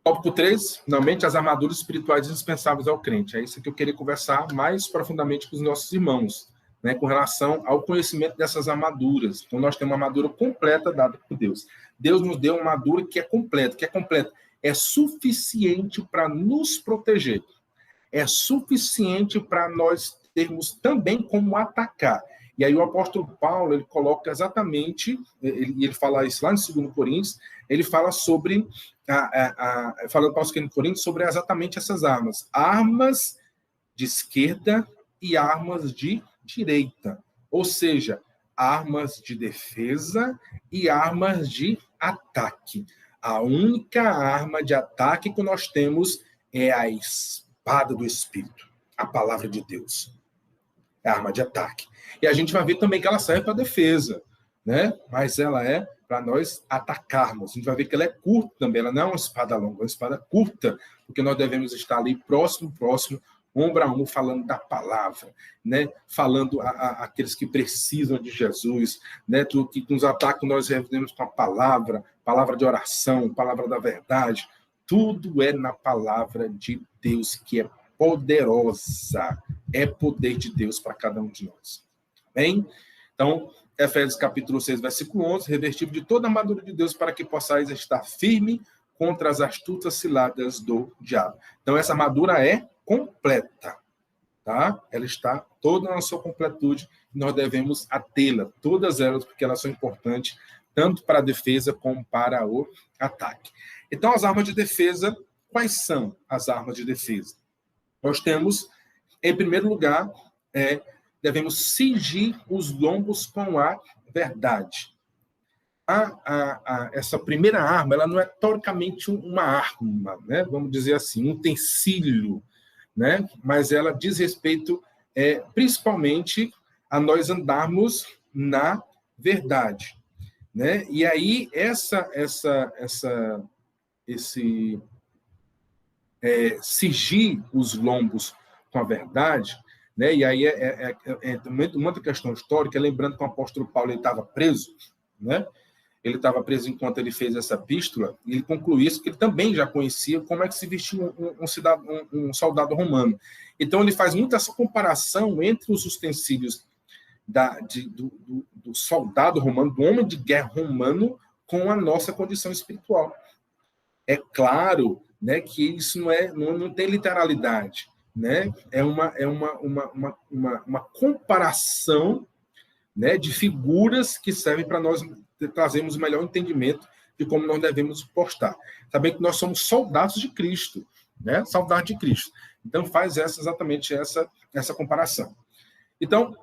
Tópico 3, finalmente, as armaduras espirituais indispensáveis ao crente. É isso que eu queria conversar mais profundamente com os nossos irmãos, né, com relação ao conhecimento dessas armaduras. Então, nós temos uma armadura completa dada por Deus. Deus nos deu uma armadura que é completa, é suficiente para nos proteger. É suficiente para nós termos também como atacar. E aí o apóstolo Paulo, ele coloca exatamente, ele fala isso lá em 2 Coríntios, ele fala sobre, falando para os Coríntios, sobre exatamente essas armas. Armas de esquerda e armas de direita. Ou seja, armas de defesa e armas de ataque. A única arma de ataque que nós temos é a espada do Espírito, a palavra de Deus. É a arma de ataque. E a gente vai ver também que ela serve para defesa, né? Mas ela é para nós atacarmos. A gente vai ver que ela é curta também, ela não é uma espada longa, é uma espada curta, porque nós devemos estar ali próximo ombro a ombro, falando da palavra, né? Falando àqueles que precisam de Jesus, né? Que nos atacam, nós recebemos com a palavra de oração, palavra da verdade. Tudo é na palavra de Deus, que é poderosa, é poder de Deus para cada um de nós. Bem? Então, Efésios capítulo 6, versículo 11, revestido de toda a armadura de Deus para que possais estar firme contra as astutas ciladas do diabo. Então, essa armadura é completa, tá? Ela está toda na sua completude, e nós devemos atê-la, todas elas, porque elas são importantes, tanto para a defesa como para o ataque. Então, as armas de defesa, quais são as armas de defesa? Nós temos, em primeiro lugar, devemos cingir os lombos com a verdade. Essa primeira arma, ela não é teoricamente uma arma, né? Vamos dizer assim, um utensílio, né? Mas ela diz respeito, principalmente, a nós andarmos na verdade, né? E aí, cingir os lombos com a verdade, né? E aí uma outra questão histórica, lembrando que o apóstolo Paulo estava preso, né? Ele estava preso enquanto ele fez essa epístola, e ele concluiu isso, que ele também já conhecia como é que se vestia um soldado romano. Então, ele faz muito essa comparação entre os utensílios do soldado romano, do homem de guerra romano, com a nossa condição espiritual. É claro, né, que isso não tem literalidade, né? É uma comparação, né, de figuras que servem para nós trazermos o melhor entendimento de como nós devemos postar. Sabendo que nós somos soldados de Cristo, né? Soldados de Cristo. Então, faz exatamente essa comparação. Então,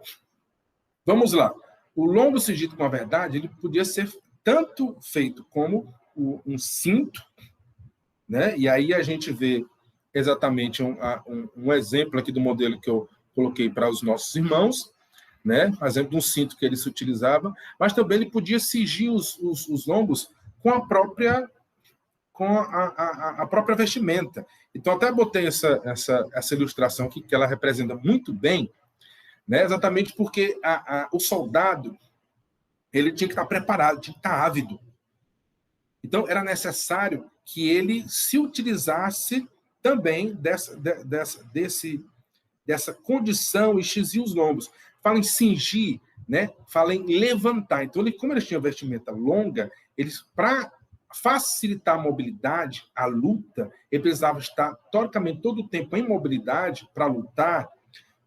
vamos lá. O lombo cingido com a verdade, ele podia ser tanto feito como um cinto, né? E aí a gente vê exatamente um exemplo aqui do modelo que eu coloquei para os nossos irmãos, né? Por exemplo, de um cinto que ele se utilizava, mas também ele podia cingir os lombos com a própria vestimenta. Então, até botei essa ilustração aqui, que ela representa muito bem, né? Exatamente porque o soldado, ele tinha que estar preparado, tinha que estar ávido. Então, era necessário que ele se utilizasse também dessa condição e cingir os lombos. Fala em cingir, né? Fala em levantar. Então, como eles tinham vestimenta longa, eles, para facilitar a mobilidade, a luta, ele precisava estar, teoricamente, todo o tempo em mobilidade para lutar,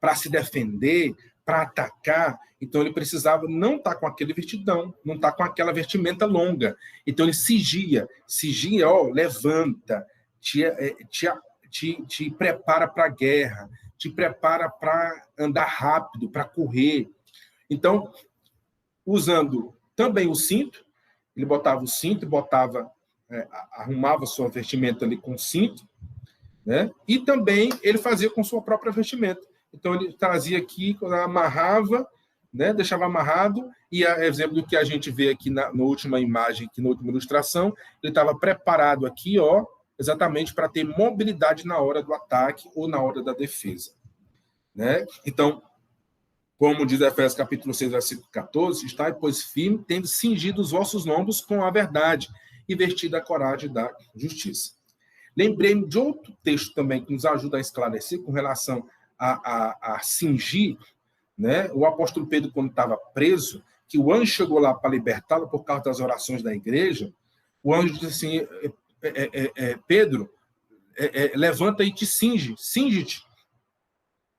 para se defender, para atacar. Então, ele precisava não estar com aquele vestidão, não estar com aquela vestimenta longa. Então, ele cingia, levanta, te prepara para a guerra, te prepara para andar rápido, para correr. Então, usando também o cinto, ele botava o cinto, arrumava sua vestimenta ali com o cinto, né? E também ele fazia com sua própria vestimenta. Então, ele trazia aqui, amarrava, né? Deixava amarrado, e exemplo do que a gente vê aqui na última imagem, aqui na última ilustração, ele estava preparado aqui, exatamente para ter mobilidade na hora do ataque ou na hora da defesa, né? Então, como diz Efésios capítulo 6, versículo 14, estai, pois, firme, tendo cingido os vossos lombos com a verdade e vestido a coragem da justiça. Lembrei-me de outro texto também que nos ajuda a esclarecer com relação a cingir, né? O apóstolo Pedro, quando estava preso, que o anjo chegou lá para libertá-lo por causa das orações da igreja, o anjo disse assim, Pedro, levanta e te cinge-te.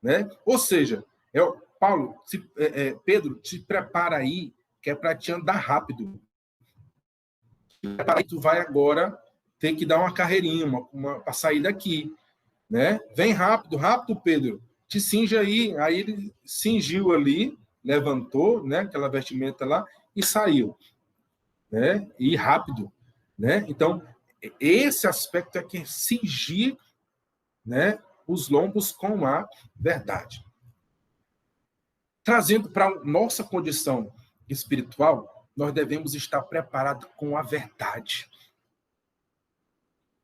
Né? Ou seja, Paulo, Pedro, te prepara aí, que é para te andar rápido. Aí tu vai agora ter que dar uma carreirinha para sair daqui. Né? Vem rápido, Pedro, te cinge aí. Aí ele cingiu ali, levantou, né, aquela vestimenta lá e saiu. Né? E rápido. Né? Então, esse aspecto é que cingir, né, os lombos com a verdade. Trazendo para a nossa condição espiritual, nós devemos estar preparados com a verdade.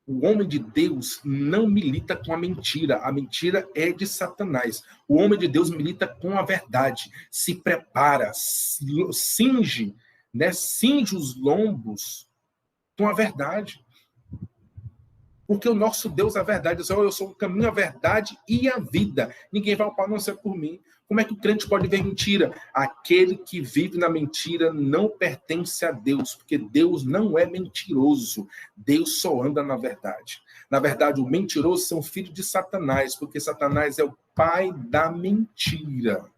O homem de Deus não milita com a mentira é de Satanás. O homem de Deus milita com a verdade, se prepara, cinge, né? Cinge os lombos com a verdade. Porque o nosso Deus é a verdade. Eu sou o caminho, a verdade e a vida. Ninguém vai ao Pai a não ser por mim. Como é que o crente pode ver mentira? Aquele que vive na mentira não pertence a Deus, porque Deus não é mentiroso. Deus só anda na verdade. Na verdade, o mentiroso são filhos de Satanás, porque Satanás é o pai da mentira.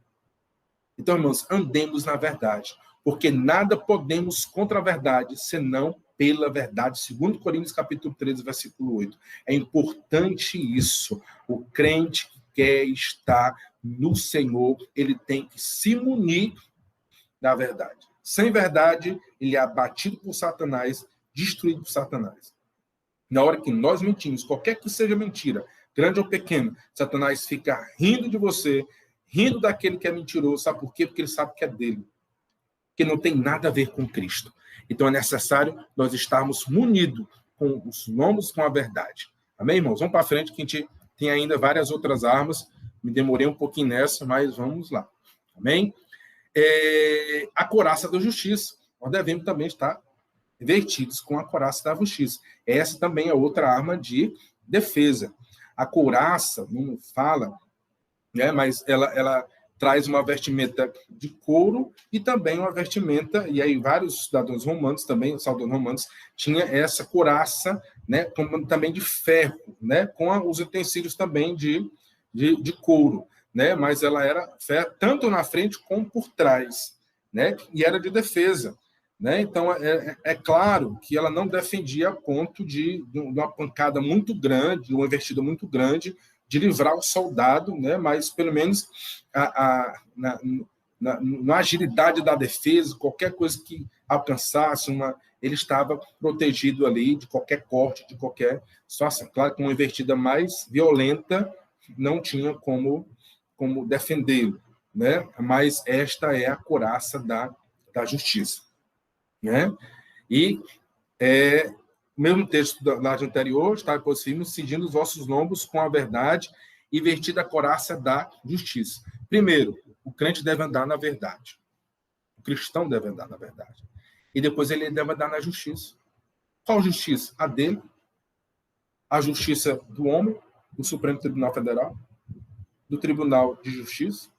Então, irmãos, andemos na verdade, porque nada podemos contra a verdade, senão pela verdade. 2 Coríntios, capítulo 13, versículo 8. É importante isso. O crente que quer estar no Senhor, ele tem que se munir da verdade. Sem verdade, ele é abatido por Satanás, destruído por Satanás. Na hora que nós mentimos, qualquer que seja mentira, grande ou pequena, Satanás fica rindo de você, rindo daquele que é mentiroso. Sabe por quê? Porque ele sabe que é dele. Que não tem nada a ver com Cristo. Então é necessário nós estarmos munidos com os lombos, com a verdade. Amém, irmãos? Vamos para frente, que a gente tem ainda várias outras armas. Me demorei um pouquinho nessa, mas vamos lá. Amém? A couraça da justiça. Nós devemos também estar vertidos com a couraça da justiça. Essa também é outra arma de defesa. A couraça, não fala, né, mas ela traz uma vestimenta de couro e também uma vestimenta, e aí vários cidadãos romanos também, os soldados romanos, tinha essa couraça, né, também de ferro, né, com os utensílios também de couro, né, mas ela era ferro, tanto na frente como por trás, né, e era de defesa, né, então é claro que ela não defendia a ponto de uma pancada muito grande, de uma investida muito grande, de livrar o soldado, né? Mas pelo menos na agilidade da defesa, qualquer coisa que alcançasse, ele estava protegido ali de qualquer corte, de qualquer situação. Claro que uma investida mais violenta não tinha como defendê-lo, né? Mas esta é a couraça da justiça, né? E o mesmo texto da laje anterior, está possível, cingindo os vossos lombos com a verdade e vertida a couraça da justiça. Primeiro, o crente deve andar na verdade. O cristão deve andar na verdade. E depois ele deve andar na justiça. Qual justiça? A dele, a justiça do homem, do Supremo Tribunal Federal, do Tribunal de Justiça,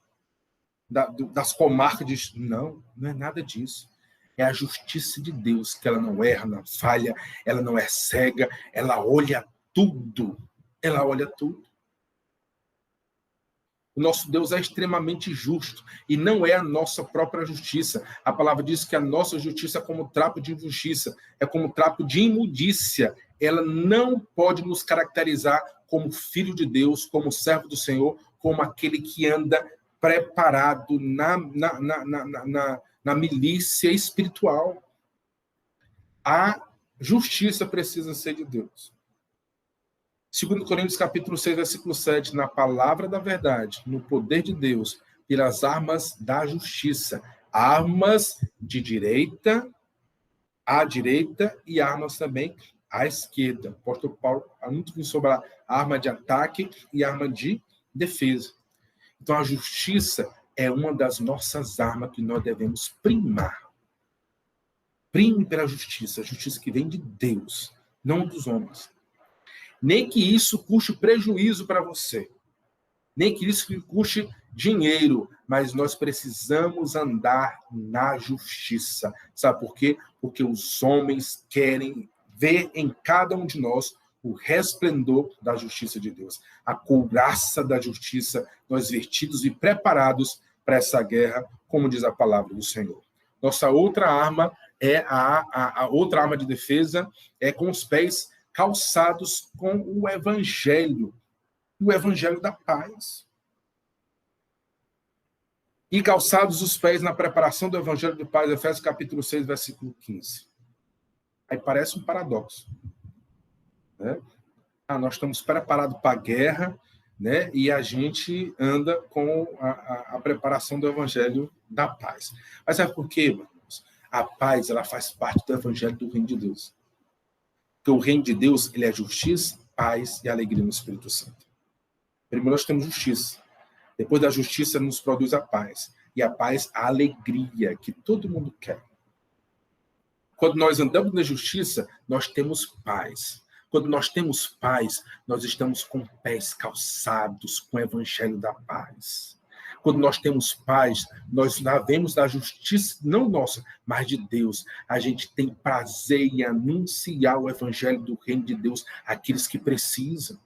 das comarcas. Não é nada disso. É a justiça de Deus, que ela não erra, não falha, ela não é cega, ela olha tudo. Ela olha tudo. O nosso Deus é extremamente justo e não é a nossa própria justiça. A palavra diz que a nossa justiça é como trapo de injustiça, é como trapo de imundícia. Ela não pode nos caracterizar como filho de Deus, como servo do Senhor, como aquele que anda preparado na milícia espiritual. A justiça precisa ser de Deus. 2 Coríntios capítulo 6, versículo 7, na palavra da verdade, no poder de Deus, pelas armas da justiça, armas de direita, à direita e armas também à esquerda. O apóstolo Paulo fala muito sobre a arma de ataque e arma de defesa. Então a justiça é uma das nossas armas que nós devemos primar. Prime pela justiça, a justiça que vem de Deus, não dos homens. Nem que isso custe prejuízo para você, nem que isso custe dinheiro, mas nós precisamos andar na justiça. Sabe por quê? Porque os homens querem ver em cada um de nós o resplendor da justiça de Deus, a couraça da justiça, nós vestidos e preparados para essa guerra, como diz a palavra do Senhor. Nossa outra arma a outra arma de defesa é com os pés calçados com o evangelho da paz. E calçados os pés na preparação do evangelho de paz, Efésios capítulo 6, versículo 15. Aí parece um paradoxo, né? Nós estamos preparados para a guerra, né? E a gente anda com a preparação do evangelho da paz. Mas sabe por quê, irmãos? A paz, ela faz parte do evangelho do reino de Deus. Porque o reino de Deus, ele é justiça, paz e alegria no Espírito Santo. Primeiro nós temos justiça. Depois da justiça nos produz a paz. E a paz, a alegria que todo mundo quer. Quando nós andamos na justiça, nós temos paz. Quando nós temos paz, nós estamos com pés calçados com o evangelho da paz. Quando nós temos paz, nós vemos da justiça, não nossa, mas de Deus. A gente tem prazer em anunciar o evangelho do reino de Deus àqueles que precisam.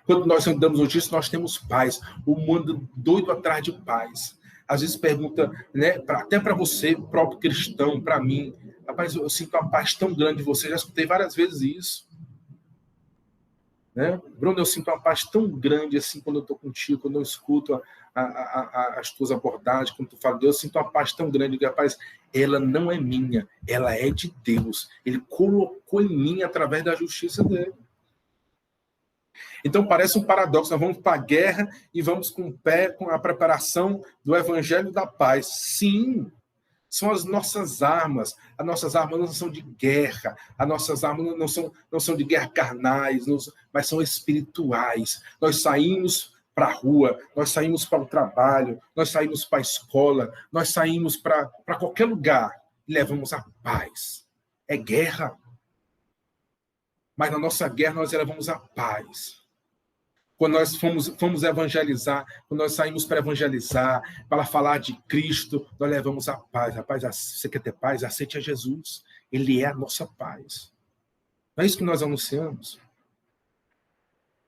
Quando nós andamos na justiça, nós temos paz. O mundo doido atrás de paz. Às vezes pergunta, né, até para você, próprio cristão, para mim, rapaz, eu sinto uma paz tão grande de você. Já escutei várias vezes isso. Né? Bruno, eu sinto uma paz tão grande assim quando eu estou contigo, quando eu escuto as tuas abordagens, quando tu fala de Deus, eu sinto uma paz tão grande que, rapaz, ela não é minha, ela é de Deus. Ele colocou em mim através da justiça dele. Então parece um paradoxo, nós vamos para a guerra e vamos com o pé com a preparação do evangelho da paz. Sim, são as nossas armas. As nossas armas não são de guerra, as nossas armas não são de guerra carnais, mas são espirituais. Nós saímos para a rua, nós saímos para o trabalho, nós saímos para a escola, nós saímos para qualquer lugar e levamos a paz. É guerra. Mas na nossa guerra nós levamos a paz. Quando nós fomos evangelizar, quando nós saímos para evangelizar, para falar de Cristo, nós levamos a paz. Rapaz, você quer ter paz? Aceite a Jesus. Ele é a nossa paz. Não é isso que nós anunciamos?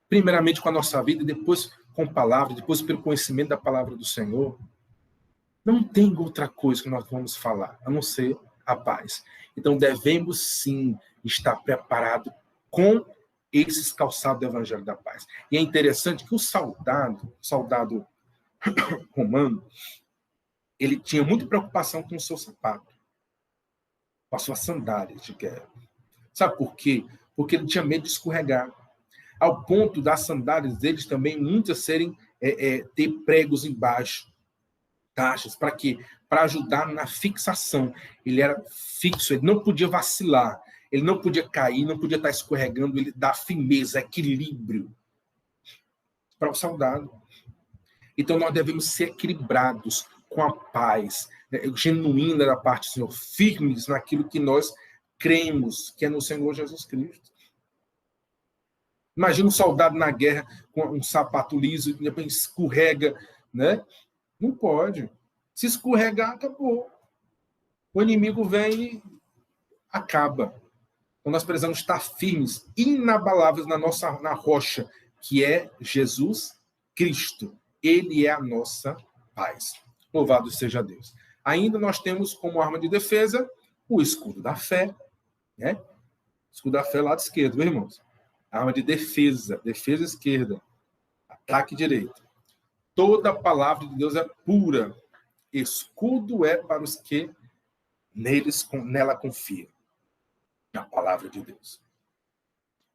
Primeiramente com a nossa vida, depois com a palavra, depois pelo conhecimento da palavra do Senhor. Não tem outra coisa que nós vamos falar, a não ser a paz. Então devemos sim estar preparados com esses calçados do Evangelho da Paz. E é interessante que o soldado romano, ele tinha muita preocupação com o seu sapato, com as suas sandálias de guerra. Sabe por quê? Porque ele tinha medo de escorregar. Ao ponto das sandálias deles também, muitas ter pregos embaixo, taxas, para quê? Para ajudar na fixação. Ele era fixo, ele não podia vacilar. Ele não podia cair, não podia estar escorregando, ele dá firmeza, equilíbrio para o soldado. Então, nós devemos ser equilibrados com a paz, genuína da parte do Senhor, firmes naquilo que nós cremos, que é no Senhor Jesus Cristo. Imagina um soldado na guerra com um sapato liso, e depois escorrega, né? Não pode. Se escorregar, acabou. O inimigo vem e acaba. Então, nós precisamos estar firmes, inabaláveis na rocha, que é Jesus Cristo. Ele é a nossa paz. Louvado seja Deus. Ainda nós temos como arma de defesa o escudo da fé. Né? Escudo da fé lado esquerdo, meus irmãos. Arma de defesa esquerda. Ataque direito. Toda a palavra de Deus é pura. Escudo é para os que nela confiam. A palavra de Deus.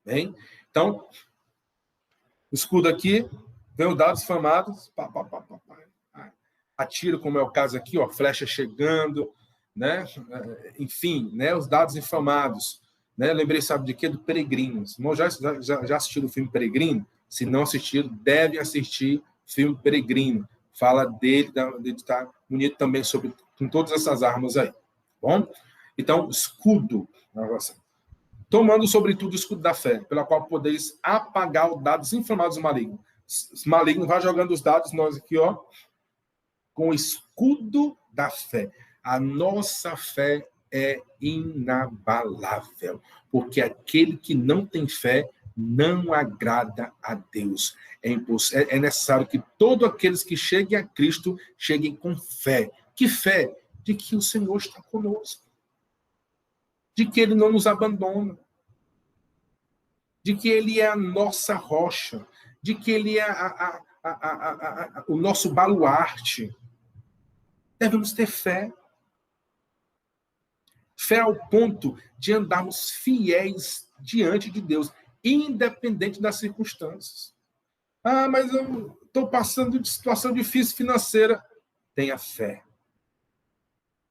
Bem? Então, o escudo aqui, vem os dados famados, atira, como é o caso aqui, ó, flecha chegando, né? Enfim, né? Os dados infamados. Né? Lembrei, sabe de quê? Do Peregrino. Já assistiram o filme Peregrino? Se não assistiram, devem assistir o filme Peregrino. Fala dele estar unido também com todas essas armas aí. Bom? Então, escudo. Tomando, sobretudo, o escudo da fé, pela qual podeis apagar os dados inflamados do maligno. O maligno vai jogando os dados, nós aqui, ó, com o escudo da fé. A nossa fé é inabalável, porque aquele que não tem fé não agrada a Deus. É necessário que todos aqueles que cheguem a Cristo cheguem com fé. Que fé? De que o Senhor está conosco. De que Ele não nos abandona, de que Ele é a nossa rocha, de que Ele é o nosso baluarte. Devemos ter fé. Fé ao ponto de andarmos fiéis diante de Deus, independente das circunstâncias. Ah, mas eu estou passando de situação difícil financeira. Tenha fé.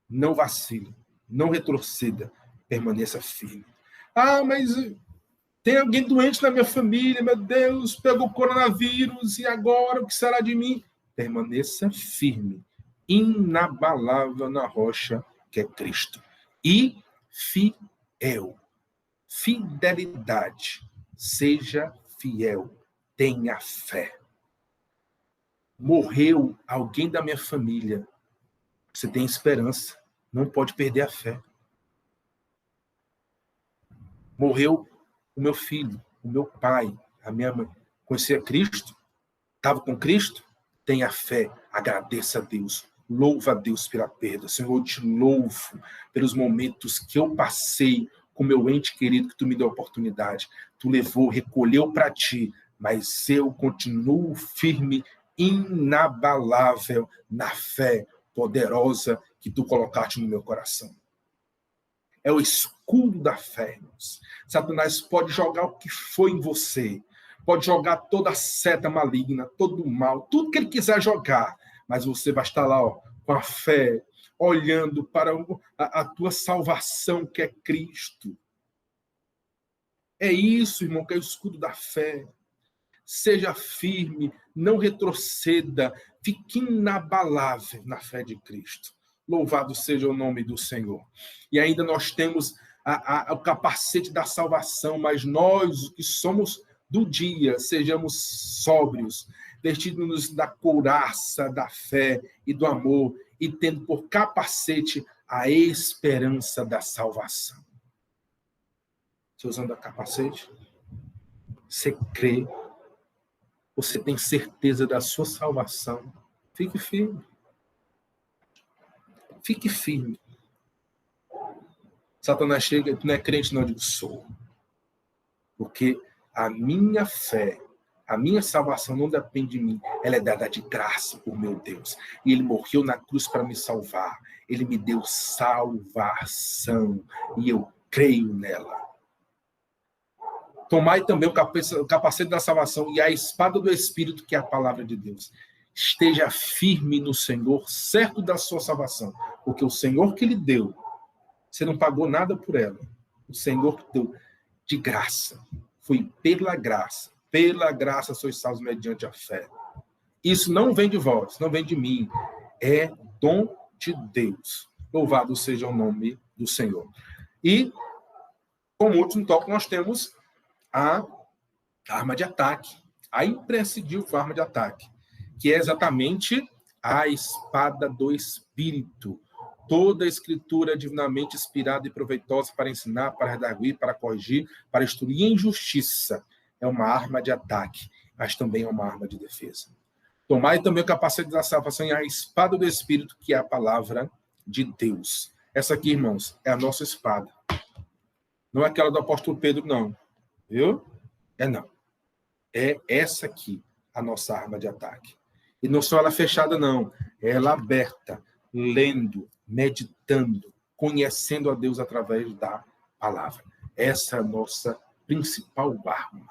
Não vacile, não retroceda. Permaneça firme. Ah, mas tem alguém doente na minha família, meu Deus, pegou coronavírus, e agora o que será de mim? Permaneça firme, inabalável na rocha que é Cristo. E fiel. Fidelidade. Seja fiel. Tenha fé. Morreu alguém da minha família. Você tem esperança. Não pode perder a fé. Morreu o meu filho, o meu pai, a minha mãe. Conhecia Cristo? Estava com Cristo? Tenha fé. Agradeça a Deus. Louva a Deus pela perda. Senhor, eu te louvo pelos momentos que eu passei com meu ente querido, que tu me deu a oportunidade. Tu levou, recolheu para ti, mas eu continuo firme, inabalável na fé poderosa que tu colocaste no meu coração. É o escudo da fé, irmãos. Satanás pode jogar o que for em você, pode jogar toda a seta maligna, todo o mal, tudo que ele quiser jogar, mas você vai estar lá, ó, com a fé, olhando para a tua salvação, que é Cristo. É isso, irmão, que é o escudo da fé. Seja firme, não retroceda, fique inabalável na fé de Cristo. Louvado seja o nome do Senhor. E ainda nós temos o capacete da salvação, mas nós, que somos do dia, sejamos sóbrios, vestidos-nos da couraça da fé e do amor, e tendo por capacete a esperança da salvação. Você usando a capacete, você crê, você tem certeza da sua salvação, fique firme. Fique firme. Satanás chega, tu não é crente, não, eu digo, sou. Porque a minha fé, a minha salvação não depende de mim, ela é dada de graça por meu Deus. E ele morreu na cruz para me salvar. Ele me deu salvação e eu creio nela. Tomai também o capacete da salvação e a espada do Espírito, que é a palavra de Deus. Esteja firme no Senhor, certo da sua salvação, porque o Senhor que lhe deu, você não pagou nada por ela. O Senhor que deu de graça. Foi pela graça sois salvos mediante a fé. Isso não vem de vós, não vem de mim, é dom de Deus. Louvado seja o nome do Senhor. E, como último tópico, nós temos a arma de ataque, a imprescindível arma de ataque, que é exatamente a espada do Espírito. Toda a escritura é divinamente inspirada e proveitosa para ensinar, para redarguir, para corrigir, para instruir em justiça. É uma arma de ataque, mas também é uma arma de defesa. Tomai também o capacete da salvação e a espada do Espírito, que é a palavra de Deus. Essa aqui, irmãos, é a nossa espada. Não é aquela do apóstolo Pedro, não. Viu? Não. É essa aqui, a nossa arma de ataque. E não só ela fechada, não. É ela aberta, lendo, meditando, conhecendo a Deus através da palavra. Essa é a nossa principal arma.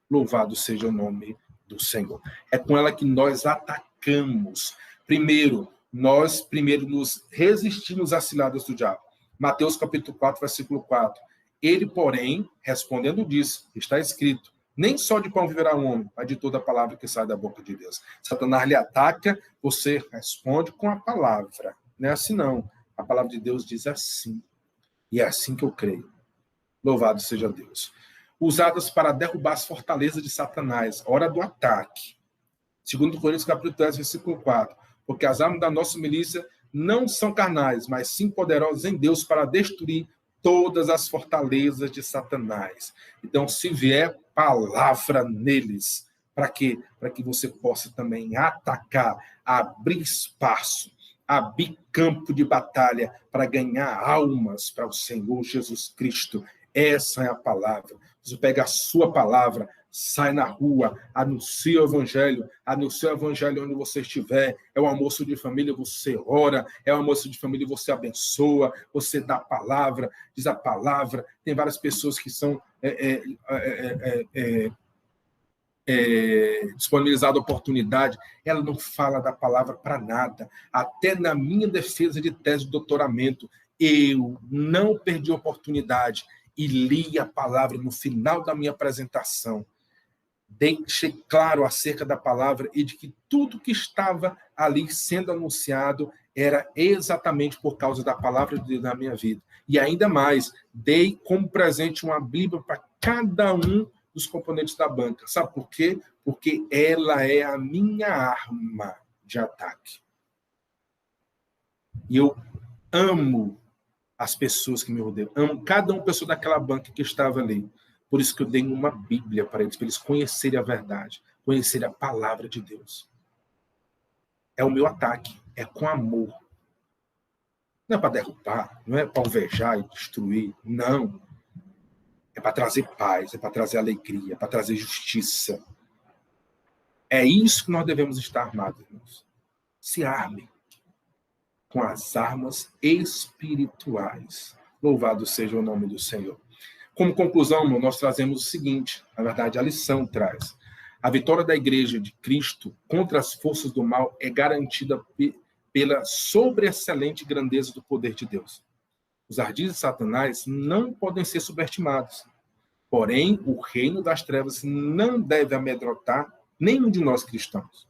Louvado seja o nome do Senhor. É com ela que nós atacamos. Primeiro, nós nos resistimos às ciladas do diabo. Mateus capítulo 4, versículo 4. Ele, porém, respondendo disso, está escrito, nem só de pão viverá um homem, mas de toda a palavra que sai da boca de Deus. Satanás lhe ataca, você responde com a palavra. Não é assim, não. A palavra de Deus diz assim. E é assim que eu creio. Louvado seja Deus. Usadas para derrubar as fortalezas de Satanás. Hora do ataque. 2 Coríntios capítulo 10, versículo 4. Porque as armas da nossa milícia não são carnais, mas sim poderosas em Deus para destruir todas as fortalezas de Satanás. Então, se vier palavra neles, para quê? Para que você possa também atacar, abrir espaço, abrir campo de batalha para ganhar almas para o Senhor Jesus Cristo. Essa é a palavra. Você pega a sua palavra, sai na rua, anuncia o evangelho onde você estiver. É um almoço de família, você ora. É um almoço de família, você abençoa. Você dá a palavra, diz a palavra. Tem várias pessoas que são disponibilizada a oportunidade, ela não fala da palavra para nada. Até na minha defesa de tese de doutoramento, eu não perdi a oportunidade. e li a palavra no final da minha apresentação. Deixei claro acerca da palavra e de que tudo que estava ali sendo anunciado era exatamente por causa da palavra de Deus na minha vida. E ainda mais, dei como presente uma Bíblia para cada um dos componentes da banca. Sabe por quê? Porque ela é a minha arma de ataque. E eu amo as pessoas que me rodeiam. Amo cada uma pessoa daquela banca que estava ali. Por isso que eu dei uma Bíblia para eles conhecerem a verdade, conhecerem a palavra de Deus. É o meu ataque, é com amor. Não é para derrubar, não é para alvejar e destruir, não. É para trazer paz, é para trazer alegria, é para trazer justiça. É isso que nós devemos estar armados, irmãos. Se armem com as armas espirituais. Louvado seja o nome do Senhor. Como conclusão, nós trazemos o seguinte, na verdade, a lição traz. A vitória da Igreja de Cristo contra as forças do mal é garantida pela sobreexcelente grandeza do poder de Deus. Os ardis de Satanás não podem ser subestimados. Porém, o reino das trevas não deve amedrontar nenhum de nós cristãos.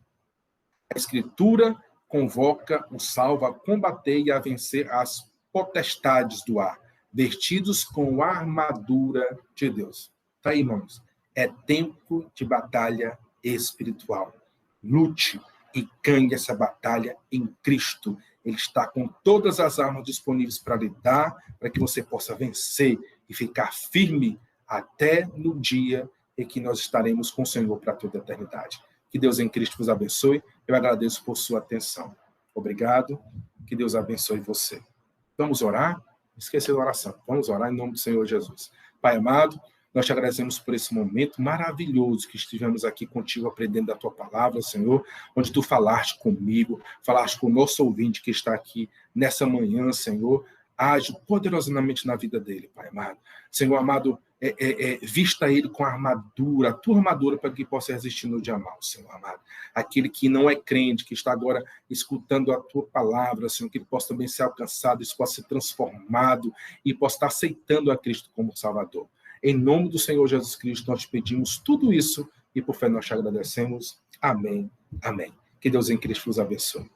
A Escritura convoca o salvo a combater e a vencer as potestades do ar, vestidos com a armadura de Deus. Tá aí, irmãos. É tempo de batalha espiritual. Lute e ganhe essa batalha em Cristo. Ele está com todas as armas disponíveis para lhe dar, para que você possa vencer e ficar firme até no dia em que nós estaremos com o Senhor para toda a eternidade. Que Deus em Cristo vos abençoe. Eu agradeço por sua atenção. Obrigado. Que Deus abençoe você. Vamos orar? Esqueceu a oração. Vamos orar em nome do Senhor Jesus. Pai amado, nós te agradecemos por esse momento maravilhoso que estivemos aqui contigo aprendendo da tua palavra, Senhor, onde tu falaste comigo, falaste com o nosso ouvinte que está aqui nessa manhã, Senhor. Age poderosamente na vida dele, Pai amado. Senhor amado, vista ele com a armadura, a tua armadura, para que possa resistir no dia mal, Senhor amado. Aquele que não é crente, que está agora escutando a tua palavra, Senhor, que ele possa também ser alcançado, isso possa ser transformado e possa estar aceitando a Cristo como Salvador. Em nome do Senhor Jesus Cristo, nós te pedimos tudo isso e por fé nós te agradecemos. Amém. Amém. Que Deus em Cristo vos abençoe.